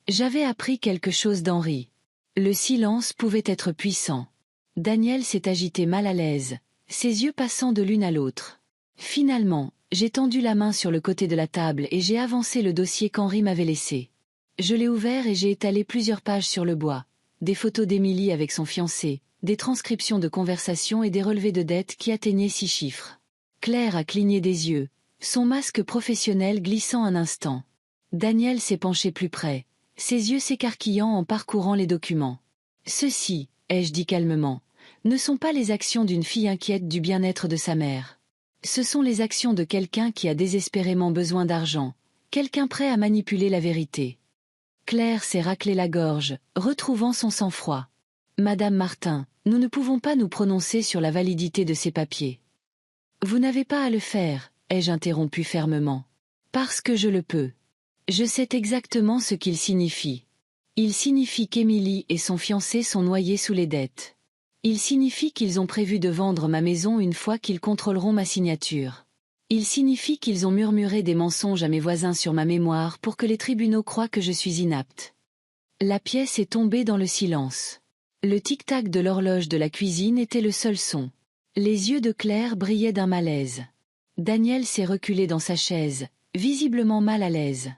J'avais appris quelque chose d'Henri. Le silence pouvait être puissant. Daniel s'est agité mal à l'aise, ses yeux passant de l'une à l'autre. Finalement, j'ai tendu la main sur le côté de la table et j'ai avancé le dossier qu'Henri m'avait laissé. Je l'ai ouvert et j'ai étalé plusieurs pages sur le bois. Des photos d'Émilie avec son fiancé, des transcriptions de conversations et des relevés de dettes qui atteignaient 6 chiffres. Claire a cligné des yeux, son masque professionnel glissant un instant. Daniel s'est penché plus près, ses yeux s'écarquillant en parcourant les documents. Ceci, ai-je dit calmement, ne sont pas les actions d'une fille inquiète du bien-être de sa mère. Ce sont les actions de quelqu'un qui a désespérément besoin d'argent, quelqu'un prêt à manipuler la vérité. Claire s'est raclé la gorge, retrouvant son sang-froid. « Madame Martin, nous ne pouvons pas nous prononcer sur la validité de ces papiers. »« Vous n'avez pas à le faire, » ai-je interrompu fermement. « Parce que je le peux. Je sais exactement ce qu'il signifie. Il signifie qu'Émilie et son fiancé sont noyés sous les dettes. Il signifie qu'ils ont prévu de vendre ma maison une fois qu'ils contrôleront ma signature. Il signifie qu'ils ont murmuré des mensonges à mes voisins sur ma mémoire pour que les tribunaux croient que je suis inapte. » La pièce est tombée dans le silence. Le tic-tac de l'horloge de la cuisine était le seul son. Les yeux de Claire brillaient d'un malaise. Daniel s'est reculé dans sa chaise, visiblement mal à l'aise.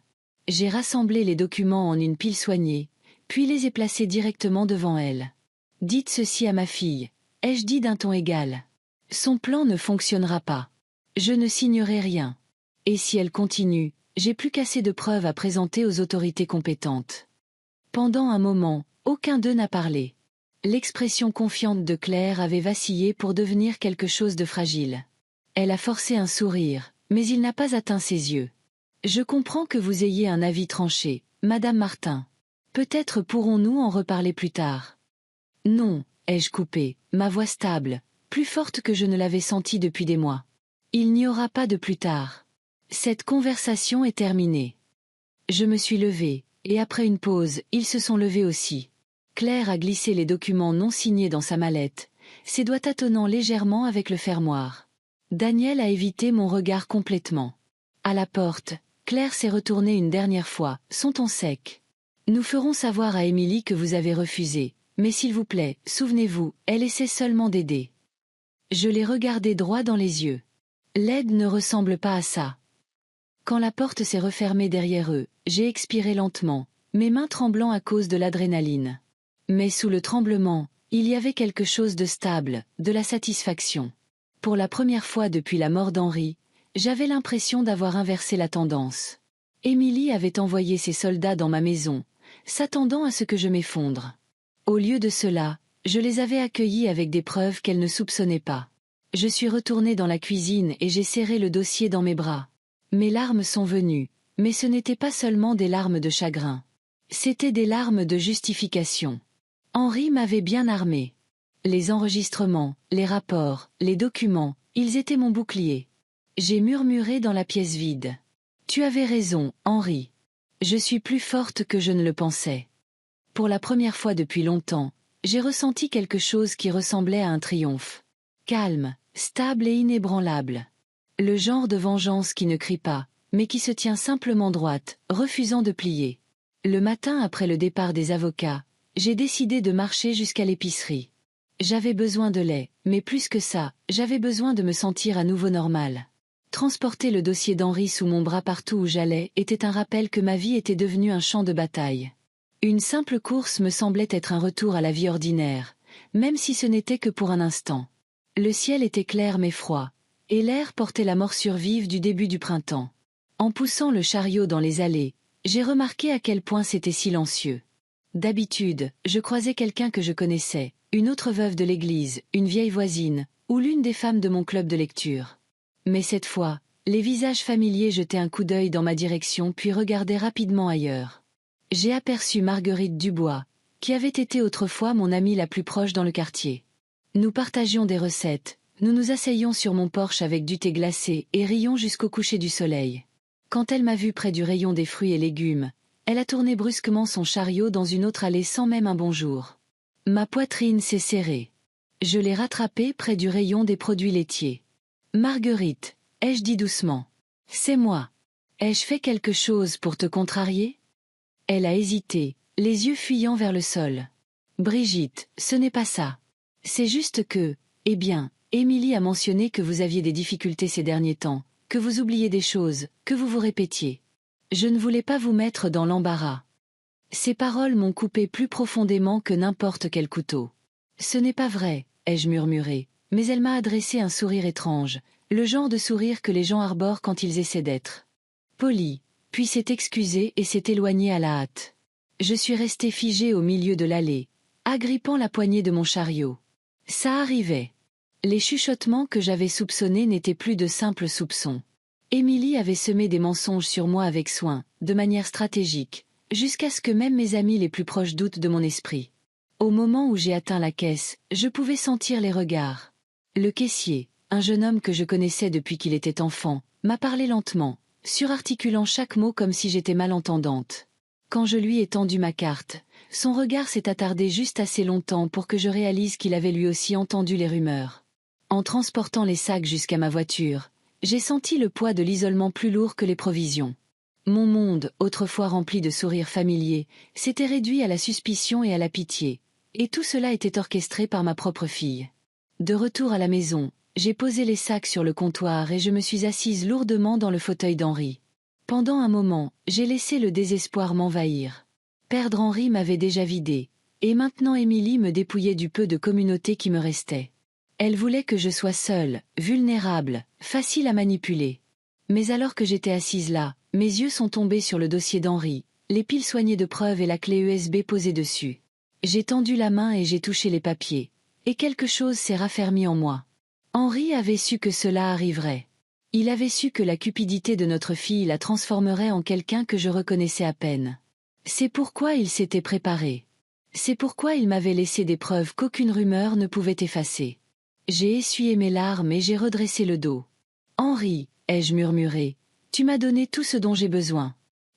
J'ai rassemblé les documents en une pile soignée, puis les ai placés directement devant elle. « Dites ceci à ma fille, » ai-je dit d'un ton égal. « Son plan ne fonctionnera pas. Je ne signerai rien. Et si elle continue, j'ai plus qu'assez de preuves à présenter aux autorités compétentes. » Pendant un moment, aucun d'eux n'a parlé. L'expression confiante de Claire avait vacillé pour devenir quelque chose de fragile. Elle a forcé un sourire, mais il n'a pas atteint ses yeux. « Je comprends que vous ayez un avis tranché, Madame Martin. Peut-être pourrons-nous en reparler plus tard. Non, ai-je coupé, ma voix stable, plus forte que je ne l'avais sentie depuis des mois. Il n'y aura pas de plus tard. Cette conversation est terminée. Je me suis levée, et après une pause, ils se sont levés aussi. Claire a glissé les documents non signés dans sa mallette, ses doigts tâtonnant légèrement avec le fermoir. Daniel a évité mon regard complètement. À la porte, Claire s'est retournée une dernière fois, son ton sec. Nous ferons savoir à Émilie que vous avez refusé, mais s'il vous plaît, souvenez-vous, elle essaie seulement d'aider. Je l'ai regardé droit dans les yeux. L'aide ne ressemble pas à ça. Quand la porte s'est refermée derrière eux, j'ai expiré lentement, mes mains tremblant à cause de l'adrénaline. Mais sous le tremblement, il y avait quelque chose de stable, de la satisfaction. Pour la première fois depuis la mort d'Henri, j'avais l'impression d'avoir inversé la tendance. Émilie avait envoyé ses soldats dans ma maison, s'attendant à ce que je m'effondre. Au lieu de cela, je les avais accueillis avec des preuves qu'elle ne soupçonnait pas. Je suis retournée dans la cuisine et j'ai serré le dossier dans mes bras. Mes larmes sont venues, mais ce n'étaient pas seulement des larmes de chagrin. C'étaient des larmes de justification. Henri m'avait bien armé. Les enregistrements, les rapports, les documents, ils étaient mon bouclier. J'ai murmuré dans la pièce vide. Tu avais raison, Henri. Je suis plus forte que je ne le pensais. Pour la première fois depuis longtemps, j'ai ressenti quelque chose qui ressemblait à un triomphe. Calme, stable et inébranlable. Le genre de vengeance qui ne crie pas, mais qui se tient simplement droite, refusant de plier. Le matin après le départ des avocats, j'ai décidé de marcher jusqu'à l'épicerie. J'avais besoin de lait, mais plus que ça, j'avais besoin de me sentir à nouveau normal. Transporter le dossier d'Henri sous mon bras partout où j'allais était un rappel que ma vie était devenue un champ de bataille. Une simple course me semblait être un retour à la vie ordinaire, même si ce n'était que pour un instant. Le ciel était clair mais froid, et l'air portait la morsure vive du début du printemps. En poussant le chariot dans les allées, j'ai remarqué à quel point c'était silencieux. D'habitude, je croisais quelqu'un que je connaissais, une autre veuve de l'église, une vieille voisine, ou l'une des femmes de mon club de lecture. Mais cette fois, les visages familiers jetaient un coup d'œil dans ma direction puis regardaient rapidement ailleurs. J'ai aperçu Marguerite Dubois, qui avait été autrefois mon amie la plus proche dans le quartier. Nous partagions des recettes, nous nous asseyions sur mon porche avec du thé glacé et rions jusqu'au coucher du soleil. Quand elle m'a vu près du rayon des fruits et légumes, elle a tourné brusquement son chariot dans une autre allée sans même un bonjour. Ma poitrine s'est serrée. Je l'ai rattrapée près du rayon des produits laitiers. « Marguerite, ai-je dit doucement. C'est moi. Ai-je fait quelque chose pour te contrarier ?» Elle a hésité, les yeux fuyant vers le sol. « Brigitte, ce n'est pas ça. C'est juste que, eh bien, Émilie a mentionné que vous aviez des difficultés ces derniers temps, que vous oubliez des choses, que vous vous répétiez. Je ne voulais pas vous mettre dans l'embarras. » Ces paroles m'ont coupé plus profondément que n'importe quel couteau. « Ce n'est pas vrai, ai-je murmuré, mais elle m'a adressé un sourire étrange, le genre de sourire que les gens arborent quand ils essaient d'être polis, puis s'est excusée et s'est éloignée à la hâte. Je suis restée figée au milieu de l'allée, agrippant la poignée de mon chariot. Ça arrivait. Les chuchotements que j'avais soupçonnés n'étaient plus de simples soupçons. Émilie avait semé des mensonges sur moi avec soin, de manière stratégique, jusqu'à ce que même mes amis les plus proches doutent de mon esprit. Au moment où j'ai atteint la caisse, je pouvais sentir les regards. Le caissier, un jeune homme que je connaissais depuis qu'il était enfant, m'a parlé lentement, surarticulant chaque mot comme si j'étais malentendante. Quand je lui ai tendu ma carte, son regard s'est attardé juste assez longtemps pour que je réalise qu'il avait lui aussi entendu les rumeurs. En transportant les sacs jusqu'à ma voiture, j'ai senti le poids de l'isolement plus lourd que les provisions. Mon monde, autrefois rempli de sourires familiers, s'était réduit à la suspicion et à la pitié, et tout cela était orchestré par ma propre fille. De retour à la maison, j'ai posé les sacs sur le comptoir et je me suis assise lourdement dans le fauteuil d'Henri. Pendant un moment, j'ai laissé le désespoir m'envahir. Perdre Henri m'avait déjà vidé, et maintenant Émilie me dépouillait du peu de communauté qui me restait. Elle voulait que je sois seule, vulnérable, facile à manipuler. Mais alors que j'étais assise là, mes yeux sont tombés sur le dossier d'Henri, les piles soignées de preuves et la clé USB posée dessus. J'ai tendu la main et j'ai touché les papiers. Et quelque chose s'est raffermi en moi. Henri avait su que cela arriverait. Il avait su que la cupidité de notre fille la transformerait en quelqu'un que je reconnaissais à peine. C'est pourquoi il s'était préparé. C'est pourquoi il m'avait laissé des preuves qu'aucune rumeur ne pouvait effacer. J'ai essuyé mes larmes et j'ai redressé le dos. Henri, ai-je murmuré, tu m'as donné tout ce dont j'ai besoin.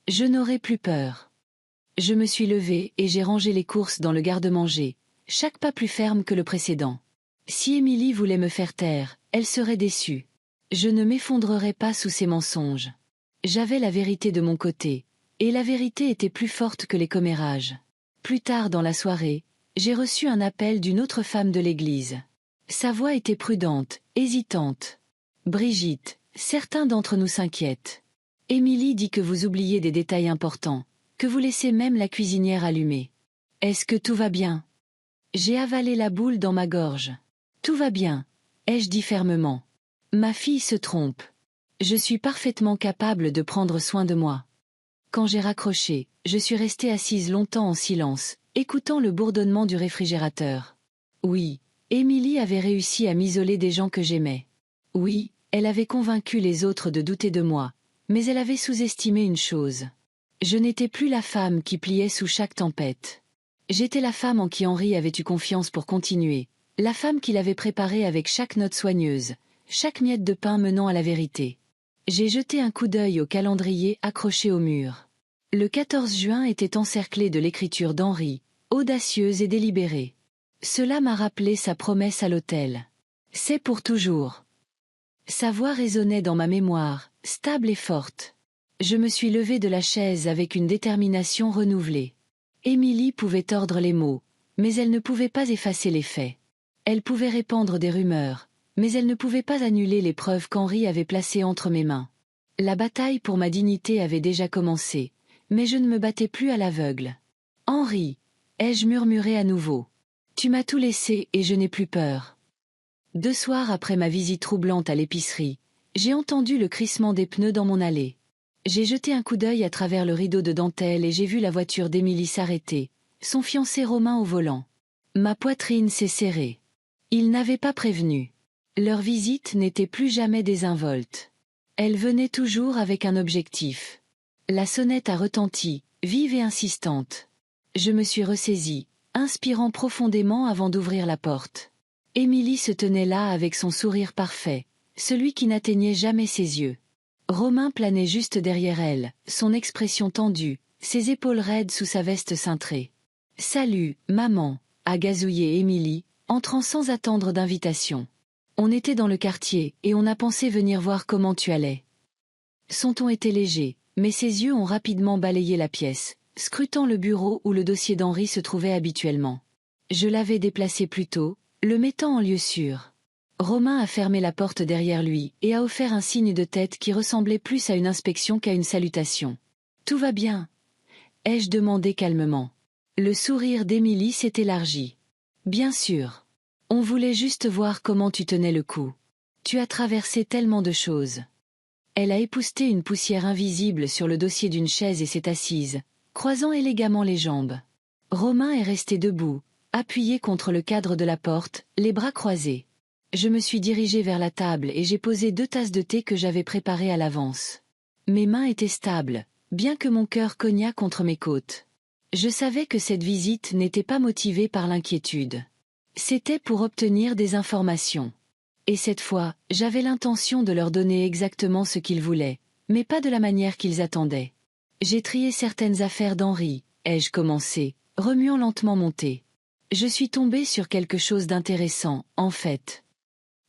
Je n'aurai plus peur. Je me suis levée et j'ai rangé les courses dans le garde-manger, chaque pas plus ferme que le précédent. Si Émilie voulait me faire taire, elle serait déçue. Je ne m'effondrerais pas sous ses mensonges. J'avais la vérité de mon côté, et la vérité était plus forte que les commérages. Plus tard dans la soirée, j'ai reçu un appel d'une autre femme de l'église. Sa voix était prudente, hésitante. « Brigitte, certains d'entre nous s'inquiètent. Émilie dit que vous oubliez des détails importants, que vous laissez même la cuisinière allumée. Est-ce que tout va bien ?» J'ai avalé la boule dans ma gorge. « Tout va bien, » ai-je dit fermement. Ma fille se trompe. Je suis parfaitement capable de prendre soin de moi. Quand j'ai raccroché, je suis restée assise longtemps en silence, écoutant le bourdonnement du réfrigérateur. Oui, Émilie avait réussi à m'isoler des gens que j'aimais. Oui, elle avait convaincu les autres de douter de moi, mais elle avait sous-estimé une chose. Je n'étais plus la femme qui pliait sous chaque tempête. J'étais la femme en qui Henri avait eu confiance pour continuer, la femme qu'il avait préparée avec chaque note soigneuse, chaque miette de pain menant à la vérité. J'ai jeté un coup d'œil au calendrier accroché au mur. Le 14 juin était encerclé de l'écriture d'Henri, audacieuse et délibérée. Cela m'a rappelé sa promesse à l'autel. C'est pour toujours. Sa voix résonnait dans ma mémoire, stable et forte. Je me suis levée de la chaise avec une détermination renouvelée. Émilie pouvait tordre les mots, mais elle ne pouvait pas effacer les faits. Elle pouvait répandre des rumeurs, mais elle ne pouvait pas annuler les preuves qu'Henri avait placées entre mes mains. La bataille pour ma dignité avait déjà commencé, mais je ne me battais plus à l'aveugle. « Henri, ai-je murmuré à nouveau. Tu m'as tout laissé et je n'ai plus peur. » 2 soirs après ma visite troublante à l'épicerie, j'ai entendu le crissement des pneus dans mon allée. J'ai jeté un coup d'œil à travers le rideau de dentelle et j'ai vu la voiture d'Émilie s'arrêter, son fiancé Romain au volant. Ma poitrine s'est serrée. Ils n'avaient pas prévenu. Leur visite n'était plus jamais désinvolte. Elle venait toujours avec un objectif. La sonnette a retenti, vive et insistante. Je me suis ressaisie, inspirant profondément avant d'ouvrir la porte. Émilie se tenait là avec son sourire parfait, celui qui n'atteignait jamais ses yeux. Romain planait juste derrière elle, son expression tendue, ses épaules raides sous sa veste cintrée. « Salut, maman », a gazouillé Émilie, entrant sans attendre d'invitation. On était dans le quartier et on a pensé venir voir comment tu allais. Son ton était léger, mais ses yeux ont rapidement balayé la pièce, scrutant le bureau où le dossier d'Henri se trouvait habituellement. Je l'avais déplacé plus tôt, le mettant en lieu sûr. Romain a fermé la porte derrière lui et a offert un signe de tête qui ressemblait plus à une inspection qu'à une salutation. « Tout va bien ?» ai-je demandé calmement. Le sourire d'Émilie s'est élargi. « Bien sûr. On voulait juste voir comment tu tenais le coup. Tu as traversé tellement de choses. » Elle a épousseté une poussière invisible sur le dossier d'une chaise et s'est assise, croisant élégamment les jambes. Romain est resté debout, appuyé contre le cadre de la porte, les bras croisés. Je me suis dirigée vers la table et j'ai posé 2 tasses de thé que j'avais préparées à l'avance. Mes mains étaient stables, bien que mon cœur cognât contre mes côtes. Je savais que cette visite n'était pas motivée par l'inquiétude. C'était pour obtenir des informations. Et cette fois, j'avais l'intention de leur donner exactement ce qu'ils voulaient, mais pas de la manière qu'ils attendaient. J'ai trié certaines affaires d'Henri, ai-je commencé, remuant lentement mon thé. Je suis tombée sur quelque chose d'intéressant, en fait.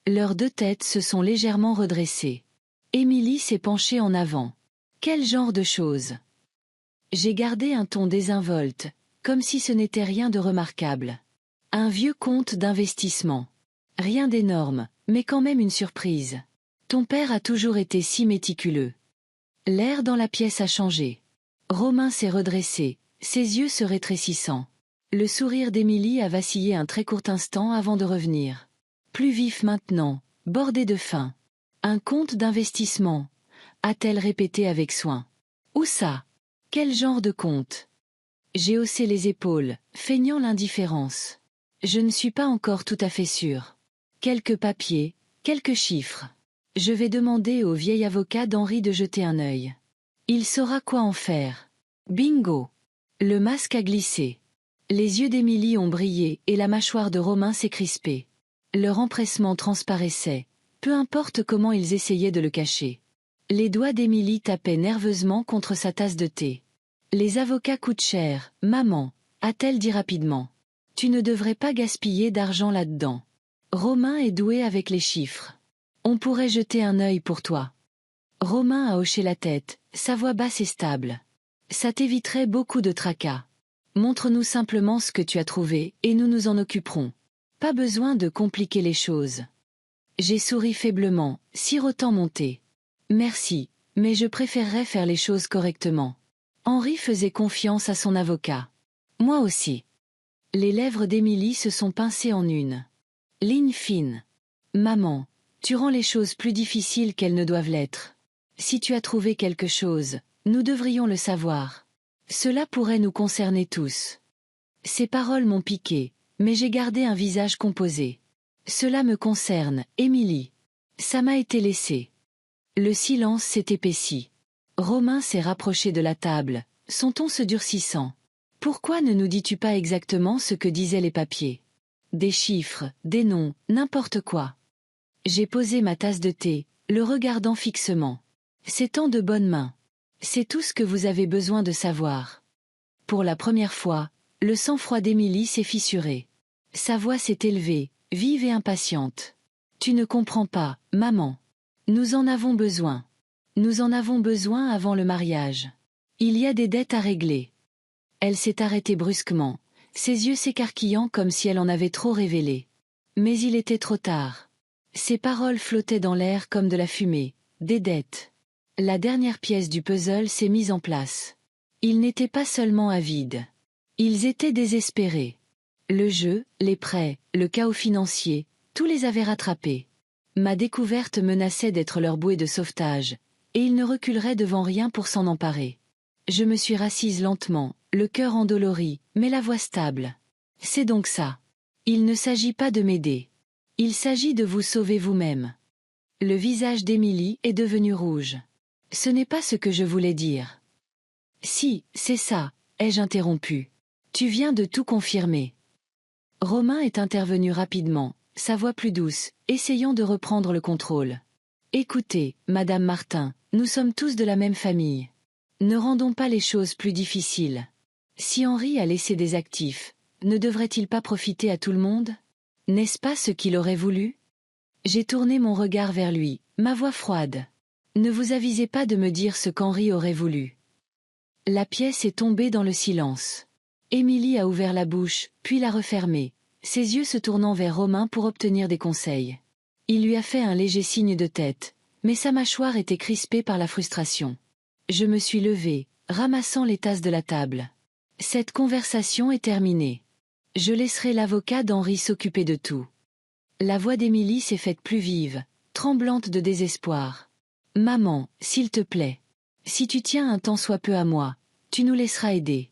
Leurs 2 têtes se sont légèrement redressées. Émilie s'est penchée en avant. Quel genre de chose? J'ai gardé un ton désinvolte, comme si ce n'était rien de remarquable. Un vieux compte d'investissement. Rien d'énorme, mais quand même une surprise. Ton père a toujours été si méticuleux. L'air dans la pièce a changé. Romain s'est redressé, ses yeux se rétrécissant. Le sourire d'Émilie a vacillé un très court instant avant de revenir. Plus vif maintenant, bordé de faim. Un compte d'investissement, a-t-elle répété avec soin. Où ça? Quel genre de compte? J'ai haussé les épaules, feignant l'indifférence. Je ne suis pas encore tout à fait sûre. Quelques papiers, quelques chiffres. Je vais demander au vieil avocat d'Henri de jeter un œil. Il saura quoi en faire. Bingo! Le masque a glissé. Les yeux d'Émilie ont brillé et la mâchoire de Romain s'est crispée. Leur empressement transparaissait, peu importe comment ils essayaient de le cacher. Les doigts d'Émilie tapaient nerveusement contre sa tasse de thé. Les avocats coûtent cher, maman, a-t-elle dit rapidement. Tu ne devrais pas gaspiller d'argent là-dedans. Romain est doué avec les chiffres. On pourrait jeter un œil pour toi. Romain a hoché la tête, sa voix basse et stable. Ça t'éviterait beaucoup de tracas. Montre-nous simplement ce que tu as trouvé et nous nous en occuperons. Pas besoin de compliquer les choses. J'ai souri faiblement, sirotant mon thé. Merci, mais je préférerais faire les choses correctement. Henri faisait confiance à son avocat. Moi aussi. Les lèvres d'Émilie se sont pincées en une ligne fine. Maman, tu rends les choses plus difficiles qu'elles ne doivent l'être. Si tu as trouvé quelque chose, nous devrions le savoir. Cela pourrait nous concerner tous. Ces paroles m'ont piqué, mais j'ai gardé un visage composé. Cela me concerne, Émilie. Ça m'a été laissé. Le silence s'est épaissi. Romain s'est rapproché de la table, son ton se durcissant. Pourquoi ne nous dis-tu pas exactement ce que disaient les papiers? Des chiffres, des noms, n'importe quoi. J'ai posé ma tasse de thé, le regardant fixement. C'est en de bonnes mains. C'est tout ce que vous avez besoin de savoir. Pour la première fois, le sang-froid d'Émilie s'est fissuré. Sa voix s'est élevée, vive et impatiente. Tu ne comprends pas, maman. Nous en avons besoin. Nous en avons besoin avant le mariage. Il y a des dettes à régler. Elle s'est arrêtée brusquement, ses yeux s'écarquillant comme si elle en avait trop révélé. Mais il était trop tard. Ses paroles flottaient dans l'air comme de la fumée, des dettes. La dernière pièce du puzzle s'est mise en place. Ils n'étaient pas seulement avides. Ils étaient désespérés. Le jeu, les prêts, le chaos financier, tout les avait rattrapés. Ma découverte menaçait d'être leur bouée de sauvetage, et ils ne reculeraient devant rien pour s'en emparer. Je me suis rassise lentement, le cœur endolori, mais la voix stable. C'est donc ça. Il ne s'agit pas de m'aider. Il s'agit de vous sauver vous-même. Le visage d'Émilie est devenu rouge. Ce n'est pas ce que je voulais dire. Si, c'est ça, ai-je interrompu. Tu viens de tout confirmer. Romain est intervenu rapidement, sa voix plus douce, essayant de reprendre le contrôle. Écoutez, Madame Martin, nous sommes tous de la même famille. Ne rendons pas les choses plus difficiles. Si Henri a laissé des actifs, ne devrait-il pas profiter à tout le monde? N'est-ce pas ce qu'il aurait voulu? J'ai tourné mon regard vers lui, ma voix froide. Ne vous avisez pas de me dire ce qu'Henri aurait voulu. La pièce est tombée dans le silence. Émilie a ouvert la bouche, puis l'a refermée, ses yeux se tournant vers Romain pour obtenir des conseils. Il lui a fait un léger signe de tête, mais sa mâchoire était crispée par la frustration. Je me suis levée, ramassant les tasses de la table. Cette conversation est terminée. Je laisserai l'avocat d'Henri s'occuper de tout. La voix d'Émilie s'est faite plus vive, tremblante de désespoir. Maman, s'il te plaît. Si tu tiens un tant soit peu à moi, tu nous laisseras aider.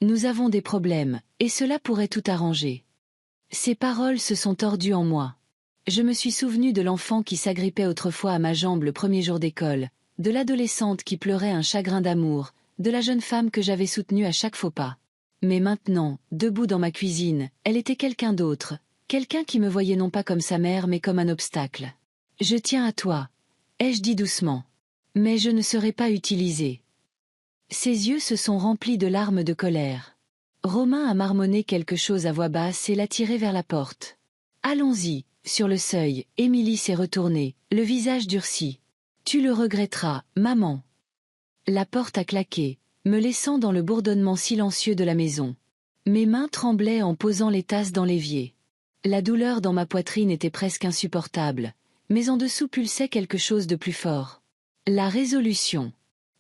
Nous avons des problèmes, et cela pourrait tout arranger. Ces paroles se sont tordues en moi. Je me suis souvenu de l'enfant qui s'agrippait autrefois à ma jambe le premier jour d'école, de l'adolescente qui pleurait un chagrin d'amour, de la jeune femme que j'avais soutenue à chaque faux pas. Mais maintenant, debout dans ma cuisine, elle était quelqu'un d'autre, quelqu'un qui me voyait non pas comme sa mère mais comme un obstacle. Je tiens à toi, ai-je dit doucement. Mais je ne serai pas utilisée. Ses yeux se sont remplis de larmes de colère. Romain a marmonné quelque chose à voix basse et l'a tiré vers la porte. Allons-y, sur le seuil, Émilie s'est retournée, le visage durci. Tu le regretteras, maman. La porte a claqué, me laissant dans le bourdonnement silencieux de la maison. Mes mains tremblaient en posant les tasses dans l'évier. La douleur dans ma poitrine était presque insupportable, mais en dessous pulsait quelque chose de plus fort. La résolution.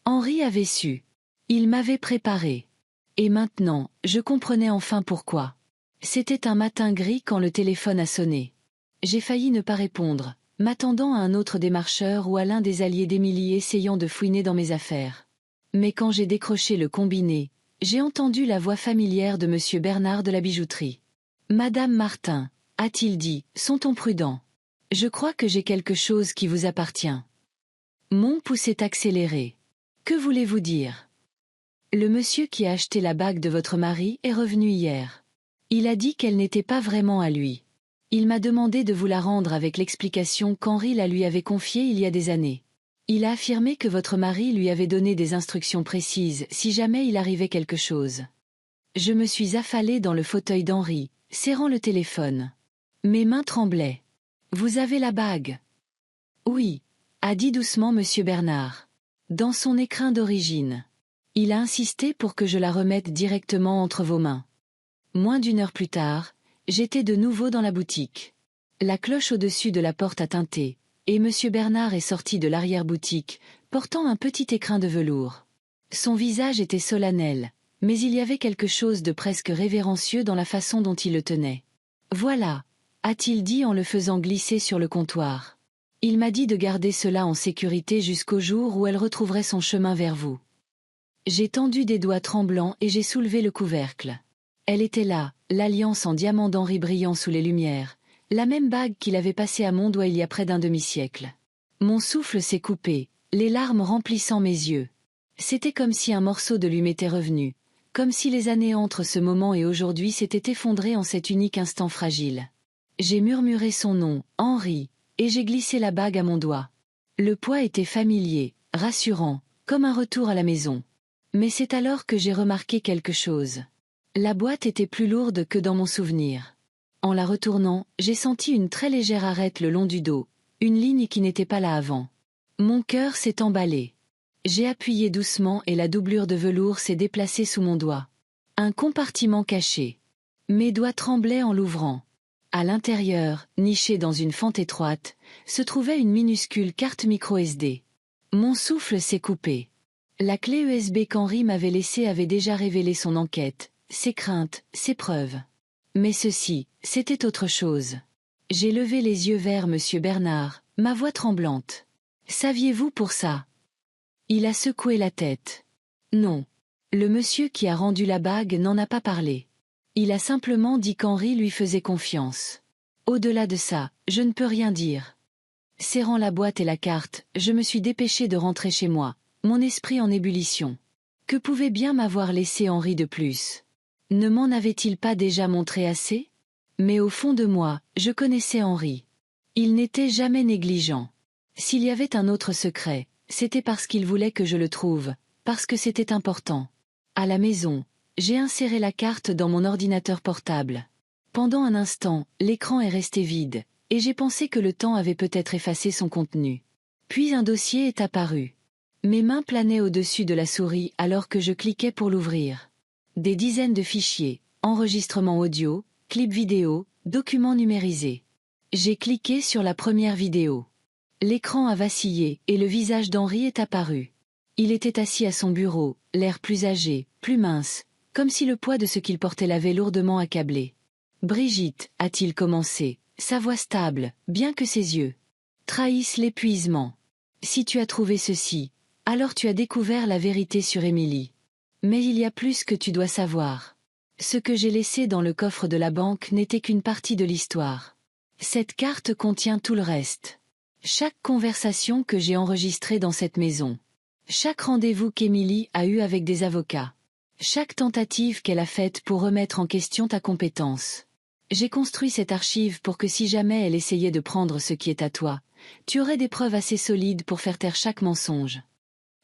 Henri avait su. Il m'avait préparé. Et maintenant, je comprenais enfin pourquoi. C'était un matin gris quand le téléphone a sonné. J'ai failli ne pas répondre, m'attendant à un autre démarcheur ou à l'un des alliés d'Émilie essayant de fouiner dans mes affaires. Mais quand j'ai décroché le combiné, j'ai entendu la voix familière de Monsieur Bernard de la bijouterie. « Madame Martin, a-t-il dit, sont-on prudent? Je crois que j'ai quelque chose qui vous appartient. » Mon pouls s'est accéléré. Que voulez-vous dire? Le monsieur qui a acheté la bague de votre mari est revenu hier. Il a dit qu'elle n'était pas vraiment à lui. Il m'a demandé de vous la rendre avec l'explication qu'Henri la lui avait confiée il y a des années. Il a affirmé que votre mari lui avait donné des instructions précises si jamais il arrivait quelque chose. Je me suis affalée dans le fauteuil d'Henri, serrant le téléphone. Mes mains tremblaient. Vous avez la bague? Oui, a dit doucement monsieur Bernard. Dans son écrin d'origine. Il a insisté pour que je la remette directement entre vos mains. Moins d'une heure plus tard, j'étais de nouveau dans la boutique. La cloche au-dessus de la porte a tinté, et monsieur Bernard est sorti de l'arrière-boutique, portant un petit écrin de velours. Son visage était solennel, mais il y avait quelque chose de presque révérencieux dans la façon dont il le tenait. « Voilà », a-t-il dit en le faisant glisser sur le comptoir. Il m'a dit de garder cela en sécurité jusqu'au jour où elle retrouverait son chemin vers vous. J'ai tendu des doigts tremblants et j'ai soulevé le couvercle. Elle était là, l'alliance en diamant d'Henri brillant sous les lumières, la même bague qu'il avait passée à mon doigt il y a près d'un demi-siècle. Mon souffle s'est coupé, les larmes remplissant mes yeux. C'était comme si un morceau de lui m'était revenu, comme si les années entre ce moment et aujourd'hui s'étaient effondrées en cet unique instant fragile. J'ai murmuré son nom, Henri, et j'ai glissé la bague à mon doigt. Le poids était familier, rassurant, comme un retour à la maison. Mais c'est alors que j'ai remarqué quelque chose. La boîte était plus lourde que dans mon souvenir. En la retournant, j'ai senti une très légère arête le long du dos, une ligne qui n'était pas là avant. Mon cœur s'est emballé. J'ai appuyé doucement et la doublure de velours s'est déplacée sous mon doigt. Un compartiment caché. Mes doigts tremblaient en l'ouvrant. À l'intérieur, nichée dans une fente étroite, se trouvait une minuscule carte micro SD. Mon souffle s'est coupé. La clé USB qu'Henri m'avait laissée avait déjà révélé son enquête, ses craintes, ses preuves. Mais ceci, c'était autre chose. J'ai levé les yeux vers monsieur Bernard, ma voix tremblante. « Saviez-vous pour ça ?» Il a secoué la tête. « Non. Le monsieur qui a rendu la bague n'en a pas parlé. Il a simplement dit qu'Henri lui faisait confiance. Au-delà de ça, je ne peux rien dire. » Serrant la boîte et la carte, je me suis dépêchée de rentrer chez moi, mon esprit en ébullition. Que pouvait bien m'avoir laissé Henri de plus? Ne m'en avait-il pas déjà montré assez? Mais au fond de moi, je connaissais Henri. Il n'était jamais négligent. S'il y avait un autre secret, c'était parce qu'il voulait que je le trouve, parce que c'était important. À la maison, j'ai inséré la carte dans mon ordinateur portable. Pendant un instant, l'écran est resté vide, et j'ai pensé que le temps avait peut-être effacé son contenu. Puis un dossier est apparu. Mes mains planaient au-dessus de la souris alors que je cliquais pour l'ouvrir. Des dizaines de fichiers, enregistrements audio, clips vidéo, documents numérisés. J'ai cliqué sur la première vidéo. L'écran a vacillé et le visage d'Henri est apparu. Il était assis à son bureau, l'air plus âgé, plus mince, comme si le poids de ce qu'il portait l'avait lourdement accablé. « Brigitte » a-t-il commencé, sa voix stable, bien que ses yeux trahissent l'épuisement. « Si tu as trouvé ceci, alors tu as découvert la vérité sur Émilie. Mais il y a plus que tu dois savoir. Ce que j'ai laissé dans le coffre de la banque n'était qu'une partie de l'histoire. Cette carte contient tout le reste. Chaque conversation que j'ai enregistrée dans cette maison. Chaque rendez-vous qu'Émilie a eu avec des avocats. Chaque tentative qu'elle a faite pour remettre en question ta compétence. J'ai construit cette archive pour que si jamais elle essayait de prendre ce qui est à toi, tu aurais des preuves assez solides pour faire taire chaque mensonge. »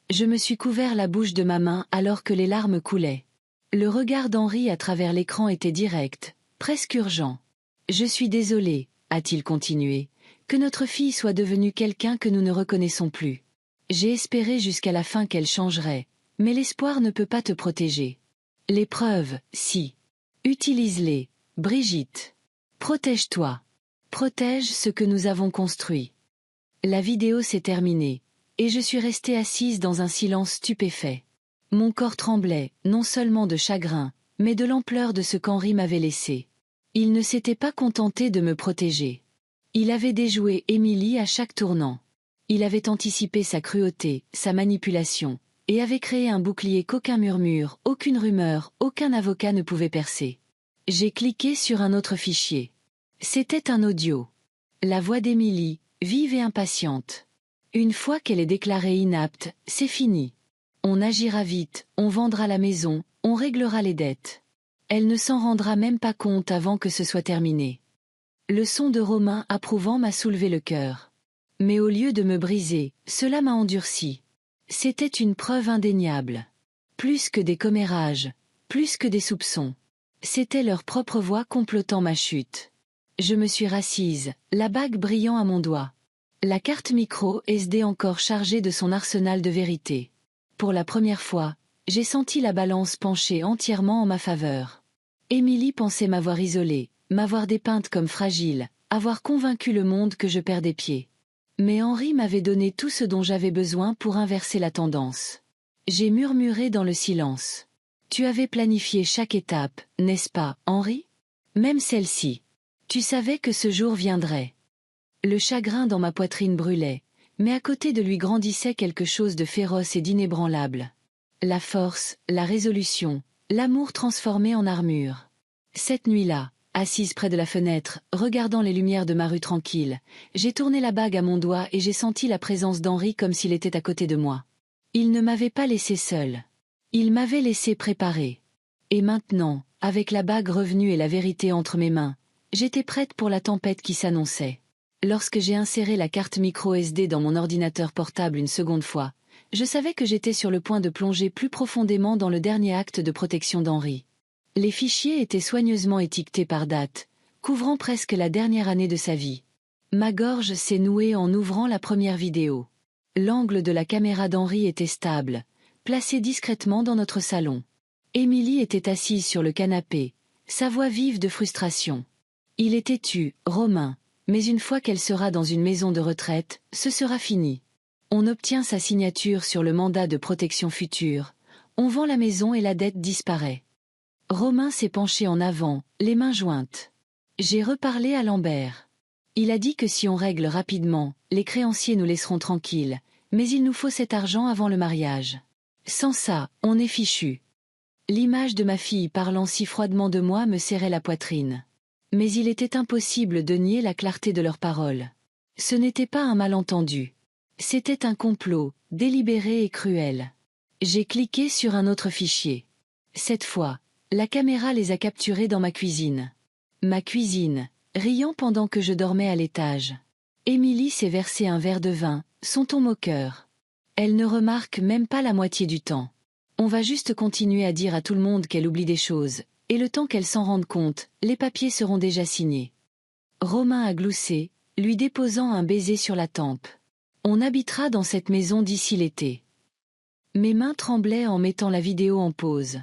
Je me suis couvert la bouche de ma main alors que les larmes coulaient. Le regard d'Henri à travers l'écran était direct, presque urgent. « Je suis désolé, » a-t-il continué, « que notre fille soit devenue quelqu'un que nous ne reconnaissons plus. J'ai espéré jusqu'à la fin qu'elle changerait, mais l'espoir ne peut pas te protéger. Les preuves, si. Utilise-les, Brigitte. Protège-toi. Protège ce que nous avons construit. » La vidéo s'est terminée, et je suis restée assise dans un silence stupéfait. Mon corps tremblait, non seulement de chagrin, mais de l'ampleur de ce qu'Henri m'avait laissé. Il ne s'était pas contenté de me protéger. Il avait déjoué Émilie à chaque tournant. Il avait anticipé sa cruauté, sa manipulation, et avait créé un bouclier qu'aucun murmure, aucune rumeur, aucun avocat ne pouvait percer. J'ai cliqué sur un autre fichier. C'était un audio. La voix d'Émilie, vive et impatiente. « Une fois qu'elle est déclarée inapte, c'est fini. On agira vite, on vendra la maison, on réglera les dettes. Elle ne s'en rendra même pas compte avant que ce soit terminé. Le son de Romain approuvant m'a soulevé le cœur. Mais au lieu de me briser, cela m'a endurci. C'était une preuve indéniable. Plus que des commérages, plus que des soupçons. C'était leur propre voix complotant ma chute. Je me suis rassise, la bague brillant à mon doigt. La carte micro SD encore chargée de son arsenal de vérité. Pour la première fois, j'ai senti la balance pencher entièrement en ma faveur. Émilie pensait m'avoir isolée, m'avoir dépeinte comme fragile, avoir convaincu le monde que je perdais pied. Mais Henri m'avait donné tout ce dont j'avais besoin pour inverser la tendance. J'ai murmuré dans le silence. Tu avais planifié chaque étape, n'est-ce pas, Henri? Même celle-ci. Tu savais que ce jour viendrait. Le chagrin dans ma poitrine brûlait, mais à côté de lui grandissait quelque chose de féroce et d'inébranlable. La force, la résolution, l'amour transformé en armure. Cette nuit-là, assise près de la fenêtre, regardant les lumières de ma rue tranquille, j'ai tourné la bague à mon doigt et j'ai senti la présence d'Henri comme s'il était à côté de moi. Il ne m'avait pas laissé seul. Il m'avait laissé préparer. Et maintenant, avec la bague revenue et la vérité entre mes mains, j'étais prête pour la tempête qui s'annonçait. Lorsque j'ai inséré la carte micro SD dans mon ordinateur portable une seconde fois, je savais que j'étais sur le point de plonger plus profondément dans le dernier acte de protection d'Henri. Les fichiers étaient soigneusement étiquetés par date, couvrant presque la dernière année de sa vie. Ma gorge s'est nouée en ouvrant la première vidéo. L'angle de la caméra d'Henri était stable, placé discrètement dans notre salon. Émilie était assise sur le canapé, sa voix vive de frustration. Il est têtu, Romain, mais une fois qu'elle sera dans une maison de retraite, ce sera fini. On obtient sa signature sur le mandat de protection future, on vend la maison et la dette disparaît. Romain s'est penché en avant, les mains jointes. J'ai reparlé à Lambert. Il a dit que si on règle rapidement, les créanciers nous laisseront tranquilles, mais il nous faut cet argent avant le mariage. Sans ça, on est fichu. L'image de ma fille parlant si froidement de moi me serrait la poitrine. Mais il était impossible de nier la clarté de leurs paroles. Ce n'était pas un malentendu. C'était un complot, délibéré et cruel. J'ai cliqué sur un autre fichier. Cette fois, la caméra les a capturés dans ma cuisine. Ma cuisine, riant pendant que je dormais à l'étage. Émilie s'est versé un verre de vin, son ton moqueur. Elle ne remarque même pas la moitié du temps. On va juste continuer à dire à tout le monde qu'elle oublie des choses, et le temps qu'elle s'en rende compte, les papiers seront déjà signés. Romain a gloussé, lui déposant un baiser sur la tempe. On habitera dans cette maison d'ici l'été. Mes mains tremblaient en mettant la vidéo en pause.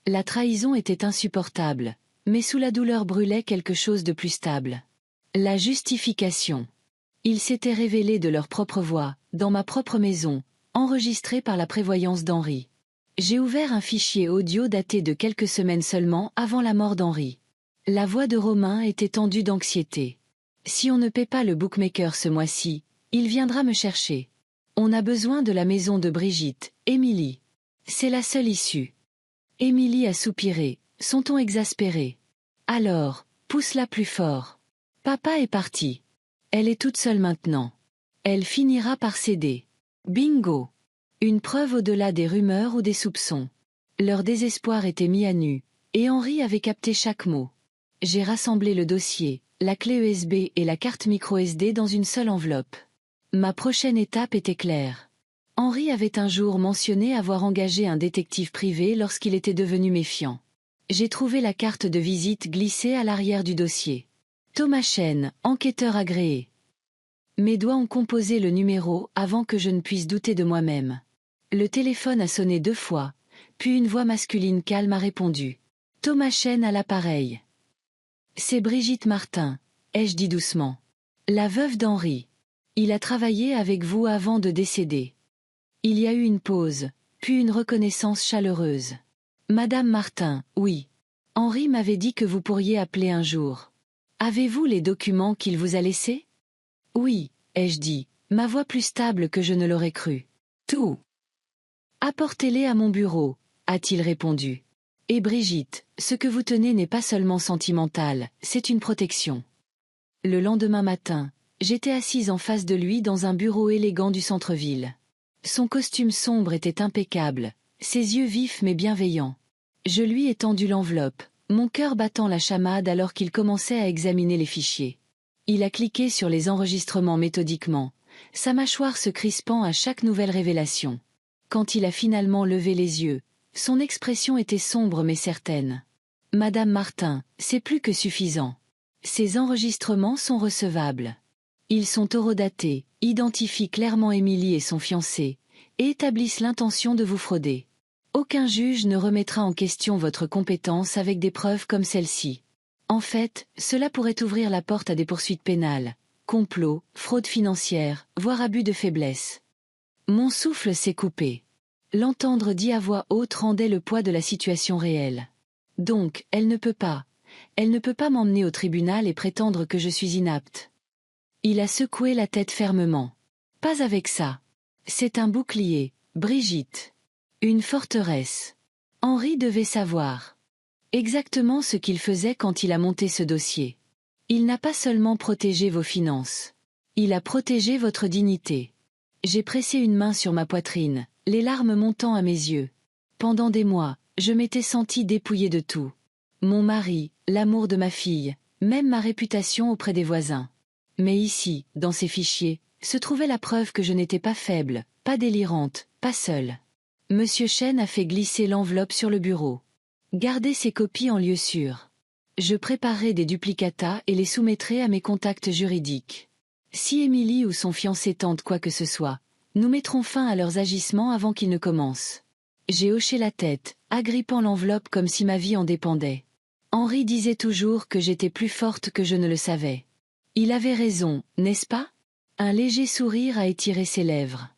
La trahison était insupportable, mais sous la douleur brûlait quelque chose de plus stable. La justification. Ils s'étaient révélés de leur propre voix, dans ma propre maison, enregistrée par la prévoyance d'Henri. J'ai ouvert un fichier audio daté de quelques semaines seulement avant la mort d'Henri. La voix de Romain était tendue d'anxiété. Si on ne paie pas le bookmaker ce mois-ci, il viendra me chercher. On a besoin de la maison de Brigitte, Émilie. C'est la seule issue. Émilie a soupiré, son ton exaspéré. Alors, pousse-la plus fort. Papa est parti. Elle est toute seule maintenant. Elle finira par céder. Bingo! Une preuve au-delà des rumeurs ou des soupçons. Leur désespoir était mis à nu, et Henri avait capté chaque mot. J'ai rassemblé le dossier, la clé USB et la carte micro SD dans une seule enveloppe. Ma prochaine étape était claire. Henri avait un jour mentionné avoir engagé un détective privé lorsqu'il était devenu méfiant. J'ai trouvé la carte de visite glissée à l'arrière du dossier. Thomas Chen, enquêteur agréé. Mes doigts ont composé le numéro avant que je ne puisse douter de moi-même. Le téléphone a sonné 2 fois, puis une voix masculine calme a répondu. Thomas Chen à l'appareil. C'est Brigitte Martin, ai-je dit doucement. La veuve d'Henri. Il a travaillé avec vous avant de décéder. Il y a eu une pause, puis une reconnaissance chaleureuse. Madame Martin, oui. Henri m'avait dit que vous pourriez appeler un jour. Avez-vous les documents qu'il vous a laissés? Oui, ai-je dit, ma voix plus stable que je ne l'aurais cru. Tout. Apportez-les à mon bureau, a-t-il répondu. Et Brigitte, ce que vous tenez n'est pas seulement sentimental, c'est une protection. Le lendemain matin, j'étais assise en face de lui dans un bureau élégant du centre-ville. Son costume sombre était impeccable, ses yeux vifs mais bienveillants. Je lui ai tendu l'enveloppe, mon cœur battant la chamade alors qu'il commençait à examiner les fichiers. Il a cliqué sur les enregistrements méthodiquement, sa mâchoire se crispant à chaque nouvelle révélation. Quand il a finalement levé les yeux, son expression était sombre mais certaine. « Madame Martin, c'est plus que suffisant. Ces enregistrements sont recevables. Ils sont horodatés, identifient clairement Émilie et son fiancé, et établissent l'intention de vous frauder. Aucun juge ne remettra en question votre compétence avec des preuves comme celle-ci. En fait, cela pourrait ouvrir la porte à des poursuites pénales, complot, fraude financière, voire abus de faiblesse. » Mon souffle s'est coupé. L'entendre dit à voix haute rendait le poids de la situation réelle. Donc, elle ne peut pas m'emmener au tribunal et prétendre que je suis inapte. Il a secoué la tête fermement. Pas avec ça. C'est un bouclier, Brigitte. Une forteresse. Henri devait savoir exactement ce qu'il faisait quand il a monté ce dossier. Il n'a pas seulement protégé vos finances. Il a protégé votre dignité. J'ai pressé une main sur ma poitrine, les larmes montant à mes yeux. Pendant des mois, je m'étais sentie dépouillée de tout. Mon mari, l'amour de ma fille, même ma réputation auprès des voisins. Mais ici, dans ces fichiers, se trouvait la preuve que je n'étais pas faible, pas délirante, pas seule. Monsieur Chen a fait glisser l'enveloppe sur le bureau. Gardez ces copies en lieu sûr. Je préparerai des duplicata et les soumettrai à mes contacts juridiques. Si Émilie ou son fiancé tentent quoi que ce soit, nous mettrons fin à leurs agissements avant qu'ils ne commencent. J'ai hoché la tête, agrippant l'enveloppe comme si ma vie en dépendait. Henri disait toujours que j'étais plus forte que je ne le savais. Il avait raison, n'est-ce pas? Un léger sourire a étiré ses lèvres.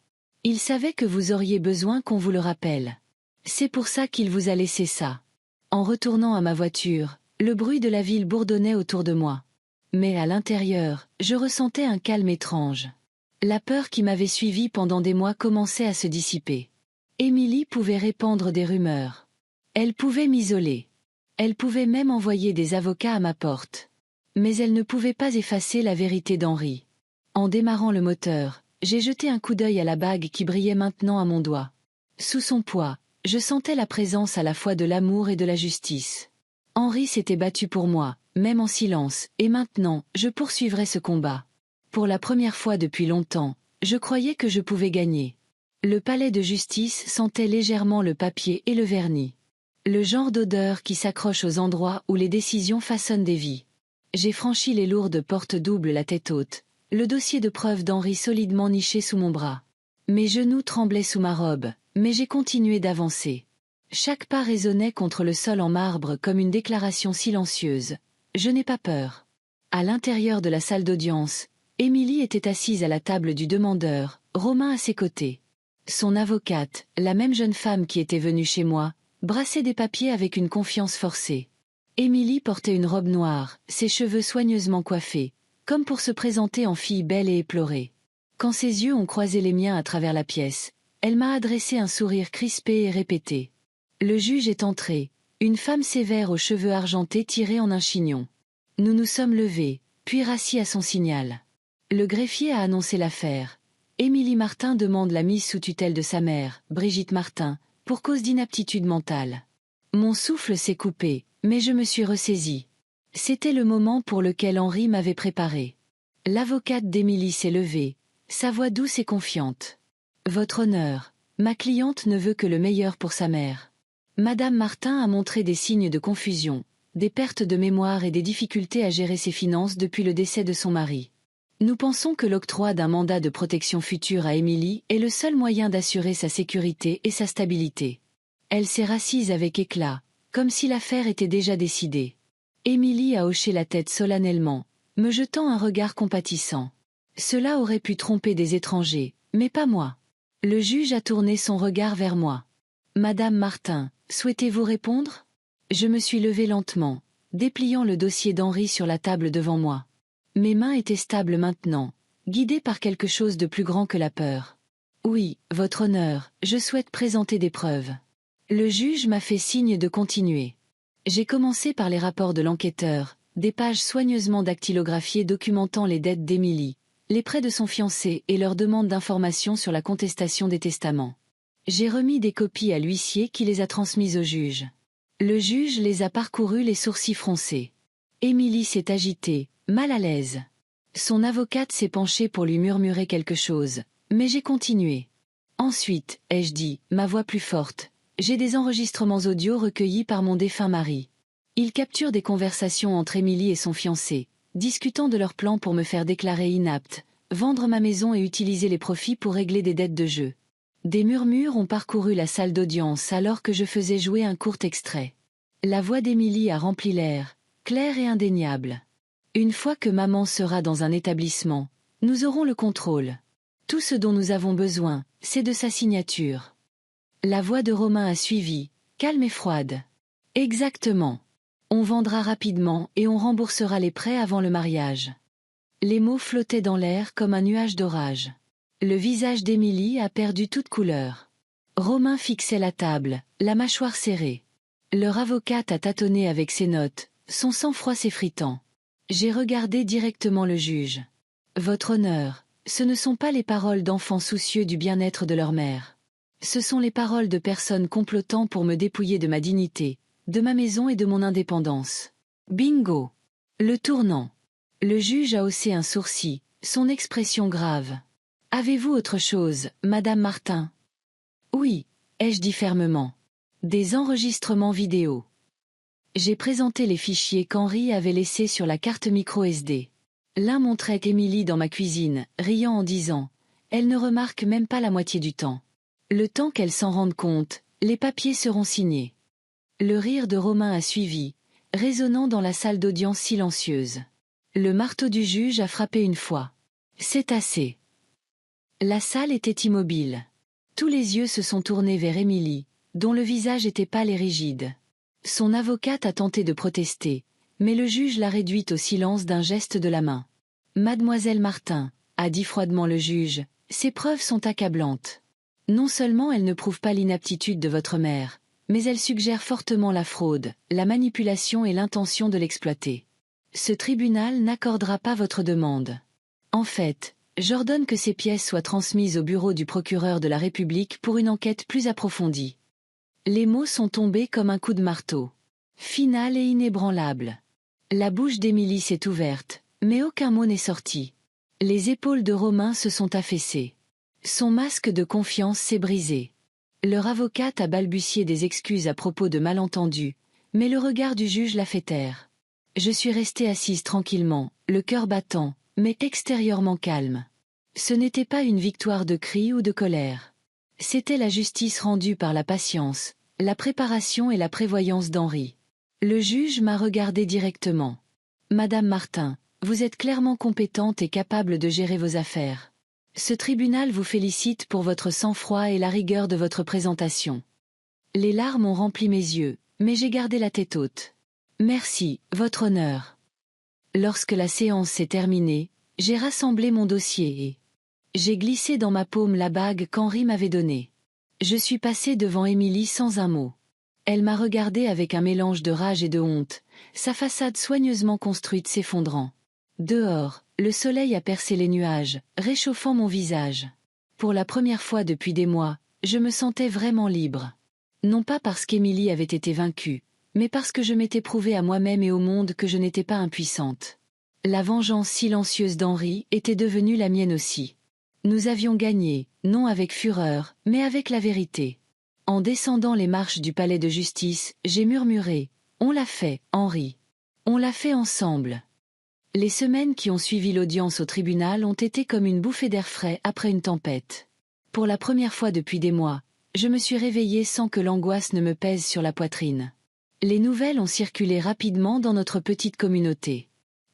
Il savait que vous auriez besoin qu'on vous le rappelle. C'est pour ça qu'il vous a laissé ça. En retournant à ma voiture, le bruit de la ville bourdonnait autour de moi. Mais à l'intérieur, je ressentais un calme étrange. La peur qui m'avait suivi pendant des mois commençait à se dissiper. Émilie pouvait répandre des rumeurs. Elle pouvait m'isoler. Elle pouvait même envoyer des avocats à ma porte. Mais elle ne pouvait pas effacer la vérité d'Henri. En démarrant le moteur, j'ai jeté un coup d'œil à la bague qui brillait maintenant à mon doigt. Sous son poids, je sentais la présence à la fois de l'amour et de la justice. Henri s'était battu pour moi, même en silence, et maintenant, je poursuivrais ce combat. Pour la première fois depuis longtemps, je croyais que je pouvais gagner. Le palais de justice sentait légèrement le papier et le vernis. Le genre d'odeur qui s'accroche aux endroits où les décisions façonnent des vies. J'ai franchi les lourdes portes doubles la tête haute, le dossier de preuve d'Henri solidement niché sous mon bras. Mes genoux tremblaient sous ma robe, mais j'ai continué d'avancer. Chaque pas résonnait contre le sol en marbre comme une déclaration silencieuse. Je n'ai pas peur. À l'intérieur de la salle d'audience, Émilie était assise à la table du demandeur, Romain à ses côtés. Son avocate, la même jeune femme qui était venue chez moi, brassait des papiers avec une confiance forcée. Émilie portait une robe noire, ses cheveux soigneusement coiffés, comme pour se présenter en fille belle et éplorée. Quand ses yeux ont croisé les miens à travers la pièce, elle m'a adressé un sourire crispé et répété. Le juge est entré, une femme sévère aux cheveux argentés tirés en un chignon. Nous nous sommes levés, puis rassis à son signal. Le greffier a annoncé l'affaire. Émilie Martin demande la mise sous tutelle de sa mère, Brigitte Martin, pour cause d'inaptitude mentale. Mon souffle s'est coupé, mais je me suis ressaisie. C'était le moment pour lequel Henri m'avait préparé. L'avocate d'Émilie s'est levée, sa voix douce et confiante. Votre honneur, ma cliente ne veut que le meilleur pour sa mère. Madame Martin a montré des signes de confusion, des pertes de mémoire et des difficultés à gérer ses finances depuis le décès de son mari. Nous pensons que l'octroi d'un mandat de protection future à Émilie est le seul moyen d'assurer sa sécurité et sa stabilité. Elle s'est rassise avec éclat, comme si l'affaire était déjà décidée. Émilie a hoché la tête solennellement, me jetant un regard compatissant. Cela aurait pu tromper des étrangers, mais pas moi. Le juge a tourné son regard vers moi. Madame Martin, souhaitez-vous répondre? Je me suis levée lentement, dépliant le dossier d'Henri sur la table devant moi. Mes mains étaient stables maintenant, guidées par quelque chose de plus grand que la peur. Oui, votre honneur, je souhaite présenter des preuves. Le juge m'a fait signe de continuer. J'ai commencé par les rapports de l'enquêteur, des pages soigneusement dactylographiées documentant les dettes d'Émilie, les prêts de son fiancé et leur demande d'informations sur la contestation des testaments. J'ai remis des copies à l'huissier qui les a transmises au juge. Le juge les a parcourus les sourcils froncés. Émilie s'est agitée, mal à l'aise. Son avocate s'est penchée pour lui murmurer quelque chose, mais j'ai continué. Ensuite, ai-je dit, ma voix plus forte, j'ai des enregistrements audio recueillis par mon défunt mari. Ils capturent des conversations entre Émilie et son fiancé, discutant de leur plan pour me faire déclarer inapte, vendre ma maison et utiliser les profits pour régler des dettes de jeu. Des murmures ont parcouru la salle d'audience alors que je faisais jouer un court extrait. La voix d'Émilie a rempli l'air, claire et indéniable. Une fois que maman sera dans un établissement, nous aurons le contrôle. Tout ce dont nous avons besoin, c'est de sa signature. La voix de Romain a suivi, calme et froide. Exactement. On vendra rapidement et on remboursera les prêts avant le mariage. Les mots flottaient dans l'air comme un nuage d'orage. Le visage d'Émilie a perdu toute couleur. Romain fixait la table, la mâchoire serrée. Leur avocate a tâtonné avec ses notes, son sang-froid s'effritant. J'ai regardé directement le juge. Votre honneur, ce ne sont pas les paroles d'enfants soucieux du bien-être de leur mère. Ce sont les paroles de personnes complotant pour me dépouiller de ma dignité, de ma maison et de mon indépendance. Bingo! Le tournant. Le juge a haussé un sourcil, son expression grave. Avez-vous autre chose, Madame Martin? Oui, ai-je dit fermement. Des enregistrements vidéo. J'ai présenté les fichiers qu'Henri avait laissés sur la carte micro SD. L'un montrait Émilie dans ma cuisine, riant en disant « Elle ne remarque même pas la moitié du temps. Le temps qu'elle s'en rende compte, les papiers seront signés. » Le rire de Romain a suivi, résonnant dans la salle d'audience silencieuse. Le marteau du juge a frappé une fois. C'est assez. La salle était immobile. Tous les yeux se sont tournés vers Émilie, dont le visage était pâle et rigide. Son avocate a tenté de protester, mais le juge l'a réduite au silence d'un geste de la main. « Mademoiselle Martin », a dit froidement le juge, « ces preuves sont accablantes. Non seulement elles ne prouvent pas l'inaptitude de votre mère, mais elles suggèrent fortement la fraude, la manipulation et l'intention de l'exploiter. Ce tribunal n'accordera pas votre demande. En fait, j'ordonne que ces pièces soient transmises au bureau du procureur de la République pour une enquête plus approfondie. » Les mots sont tombés comme un coup de marteau. Final et inébranlable. La bouche d'Émilie s'est ouverte, mais aucun mot n'est sorti. Les épaules de Romain se sont affaissées. Son masque de confiance s'est brisé. Leur avocate a balbutié des excuses à propos de malentendus, mais le regard du juge l'a fait taire. Je suis restée assise tranquillement, le cœur battant, mais extérieurement calme. Ce n'était pas une victoire de cri ou de colère. C'était la justice rendue par la patience, la préparation et la prévoyance d'Henri. Le juge m'a regardé directement. « Madame Martin, vous êtes clairement compétente et capable de gérer vos affaires. Ce tribunal vous félicite pour votre sang-froid et la rigueur de votre présentation. » Les larmes ont rempli mes yeux, mais j'ai gardé la tête haute. « Merci, votre honneur. » Lorsque la séance s'est terminée, j'ai rassemblé mon dossier et j'ai glissé dans ma paume la bague qu'Henri m'avait donnée. Je suis passée devant Émilie sans un mot. Elle m'a regardée avec un mélange de rage et de honte, sa façade soigneusement construite s'effondrant. Dehors, le soleil a percé les nuages, réchauffant mon visage. Pour la première fois depuis des mois, je me sentais vraiment libre. Non pas parce qu'Émilie avait été vaincue, mais parce que je m'étais prouvé à moi-même et au monde que je n'étais pas impuissante. La vengeance silencieuse d'Henri était devenue la mienne aussi. Nous avions gagné, non avec fureur, mais avec la vérité. En descendant les marches du palais de justice, j'ai murmuré « On l'a fait, Henri. On l'a fait ensemble. » Les semaines qui ont suivi l'audience au tribunal ont été comme une bouffée d'air frais après une tempête. Pour la première fois depuis des mois, je me suis réveillée sans que l'angoisse ne me pèse sur la poitrine. Les nouvelles ont circulé rapidement dans notre petite communauté.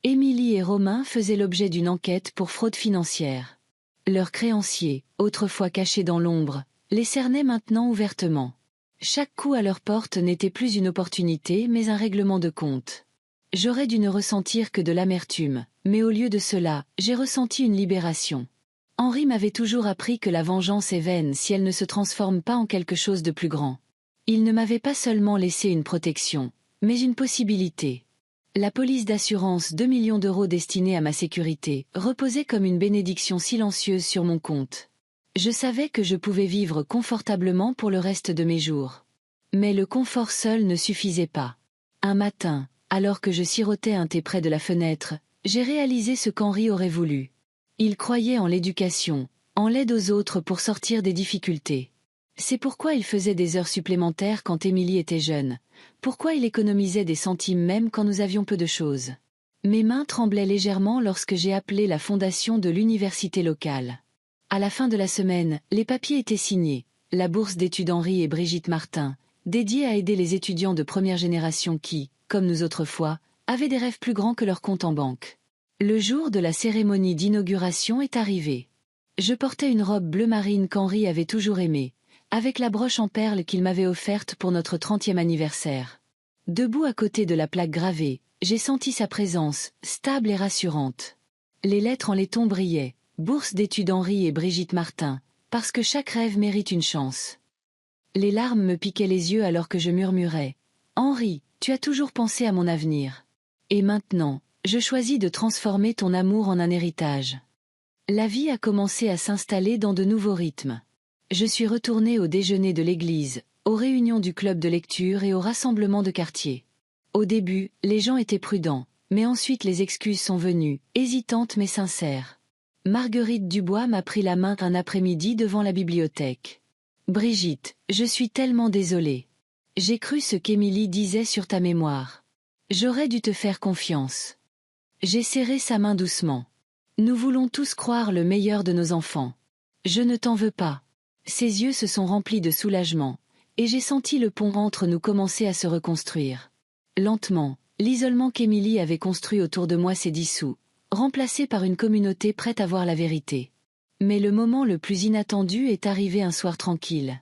Émilie et Romain faisaient l'objet d'une enquête pour fraude financière. Leurs créanciers, autrefois cachés dans l'ombre, les cernaient maintenant ouvertement. Chaque coup à leur porte n'était plus une opportunité mais un règlement de compte. J'aurais dû ne ressentir que de l'amertume, mais au lieu de cela, j'ai ressenti une libération. Henri m'avait toujours appris que la vengeance est vaine si elle ne se transforme pas en quelque chose de plus grand. Il ne m'avait pas seulement laissé une protection, mais une possibilité. La police d'assurance 2 millions d'euros destinée à ma sécurité reposait comme une bénédiction silencieuse sur mon compte. Je savais que je pouvais vivre confortablement pour le reste de mes jours. Mais le confort seul ne suffisait pas. Un matin, alors que je sirotais un thé près de la fenêtre, j'ai réalisé ce qu'Henri aurait voulu. Il croyait en l'éducation, en l'aide aux autres pour sortir des difficultés. C'est pourquoi il faisait des heures supplémentaires quand Émilie était jeune, pourquoi il économisait des centimes même quand nous avions peu de choses. Mes mains tremblaient légèrement lorsque j'ai appelé la fondation de l'université locale. À la fin de la semaine, les papiers étaient signés, la bourse d'études Henri et Brigitte Martin, dédiée à aider les étudiants de première génération qui, comme nous autrefois, avaient des rêves plus grands que leur compte en banque. Le jour de la cérémonie d'inauguration est arrivé. Je portais une robe bleu marine qu'Henri avait toujours aimée, avec la broche en perles qu'il m'avait offerte pour notre 30e anniversaire. Debout à côté de la plaque gravée, j'ai senti sa présence, stable et rassurante. Les lettres en laiton brillaient, bourse d'études Henri et Brigitte Martin, parce que chaque rêve mérite une chance. Les larmes me piquaient les yeux alors que je murmurais « Henri, tu as toujours pensé à mon avenir. Et maintenant, je choisis de transformer ton amour en un héritage. » La vie a commencé à s'installer dans de nouveaux rythmes. Je suis retournée au déjeuner de l'église, aux réunions du club de lecture et aux rassemblements de quartier. Au début, les gens étaient prudents, mais ensuite les excuses sont venues, hésitantes mais sincères. Marguerite Dubois m'a pris la main un après-midi devant la bibliothèque. « Brigitte, je suis tellement désolée. J'ai cru ce qu'Émilie disait sur ta mémoire. J'aurais dû te faire confiance. » J'ai serré sa main doucement. Nous voulons tous croire le meilleur de nos enfants. Je ne t'en veux pas. Ses yeux se sont remplis de soulagement, et j'ai senti le pont entre nous commencer à se reconstruire. Lentement, l'isolement qu'Émilie avait construit autour de moi s'est dissous, remplacé par une communauté prête à voir la vérité. Mais le moment le plus inattendu est arrivé un soir tranquille.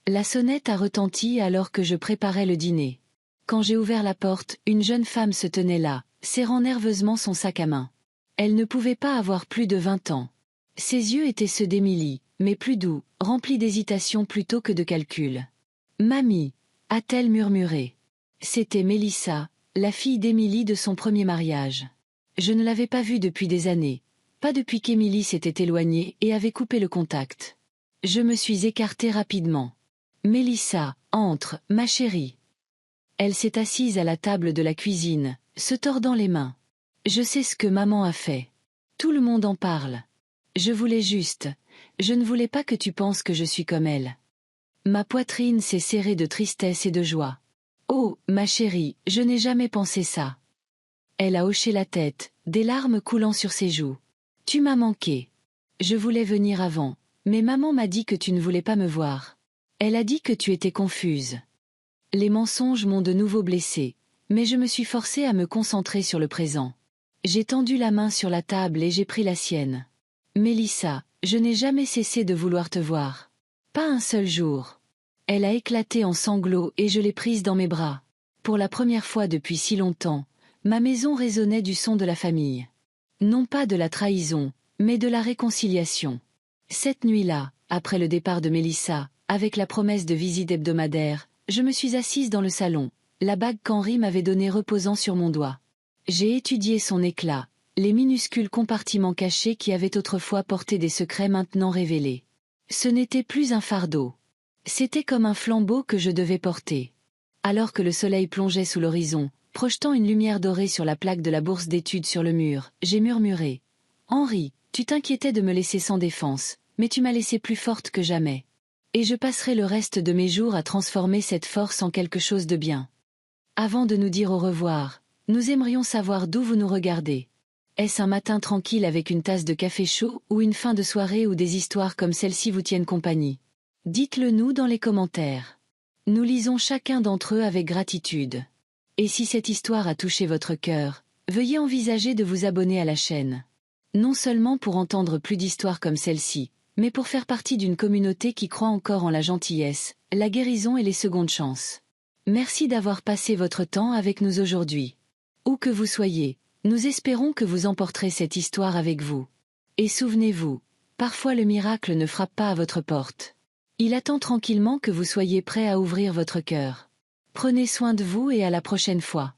La sonnette a retenti alors que je préparais le dîner. Quand j'ai ouvert la porte, une jeune femme se tenait là, serrant nerveusement son sac à main. Elle ne pouvait pas avoir plus de 20 ans. Ses yeux étaient ceux d'Émilie, mais plus doux, remplis d'hésitation plutôt que de calcul. « Mamie » a-t-elle murmuré. C'était Mélissa, la fille d'Émilie de son premier mariage. Je ne l'avais pas vue depuis des années, pas depuis qu'Émilie s'était éloignée et avait coupé le contact. Je me suis écartée rapidement. « Mélissa, entre, ma chérie. » Elle s'est assise à la table de la cuisine, se tordant les mains. « Je sais ce que maman a fait. Tout le monde en parle. Je voulais juste, je ne voulais pas que tu penses que je suis comme elle. » Ma poitrine s'est serrée de tristesse et de joie. « Oh, ma chérie, je n'ai jamais pensé ça. » Elle a hoché la tête, des larmes coulant sur ses joues. « Tu m'as manqué. Je voulais venir avant, mais maman m'a dit que tu ne voulais pas me voir. Elle a dit que tu étais confuse. » Les mensonges m'ont de nouveau blessée, mais je me suis forcée à me concentrer sur le présent. J'ai tendu la main sur la table et j'ai pris la sienne. « Mélissa, je n'ai jamais cessé de vouloir te voir. Pas un seul jour. » Elle a éclaté en sanglots et je l'ai prise dans mes bras. Pour la première fois depuis si longtemps, ma maison résonnait du son de la famille. Non pas de la trahison, mais de la réconciliation. Cette nuit-là, après le départ de Mélissa, avec la promesse de visite hebdomadaire, je me suis assise dans le salon, la bague qu'Henri m'avait donnée reposant sur mon doigt. J'ai étudié son éclat, les minuscules compartiments cachés qui avaient autrefois porté des secrets maintenant révélés. Ce n'était plus un fardeau. C'était comme un flambeau que je devais porter. Alors que le soleil plongeait sous l'horizon, projetant une lumière dorée sur la plaque de la bourse d'études sur le mur, j'ai murmuré. « Henri, tu t'inquiétais de me laisser sans défense, mais tu m'as laissée plus forte que jamais. Et je passerai le reste de mes jours à transformer cette force en quelque chose de bien. » Avant de nous dire au revoir, nous aimerions savoir d'où vous nous regardez. Est-ce un matin tranquille avec une tasse de café chaud ou une fin de soirée où des histoires comme celle-ci vous tiennent compagnie? Dites-le nous dans les commentaires. Nous lisons chacun d'entre eux avec gratitude. Et si cette histoire a touché votre cœur, veuillez envisager de vous abonner à la chaîne. Non seulement pour entendre plus d'histoires comme celle-ci, mais pour faire partie d'une communauté qui croit encore en la gentillesse, la guérison et les secondes chances. Merci d'avoir passé votre temps avec nous aujourd'hui. Où que vous soyez, nous espérons que vous emporterez cette histoire avec vous. Et souvenez-vous, parfois le miracle ne frappe pas à votre porte. Il attend tranquillement que vous soyez prêt à ouvrir votre cœur. Prenez soin de vous et à la prochaine fois.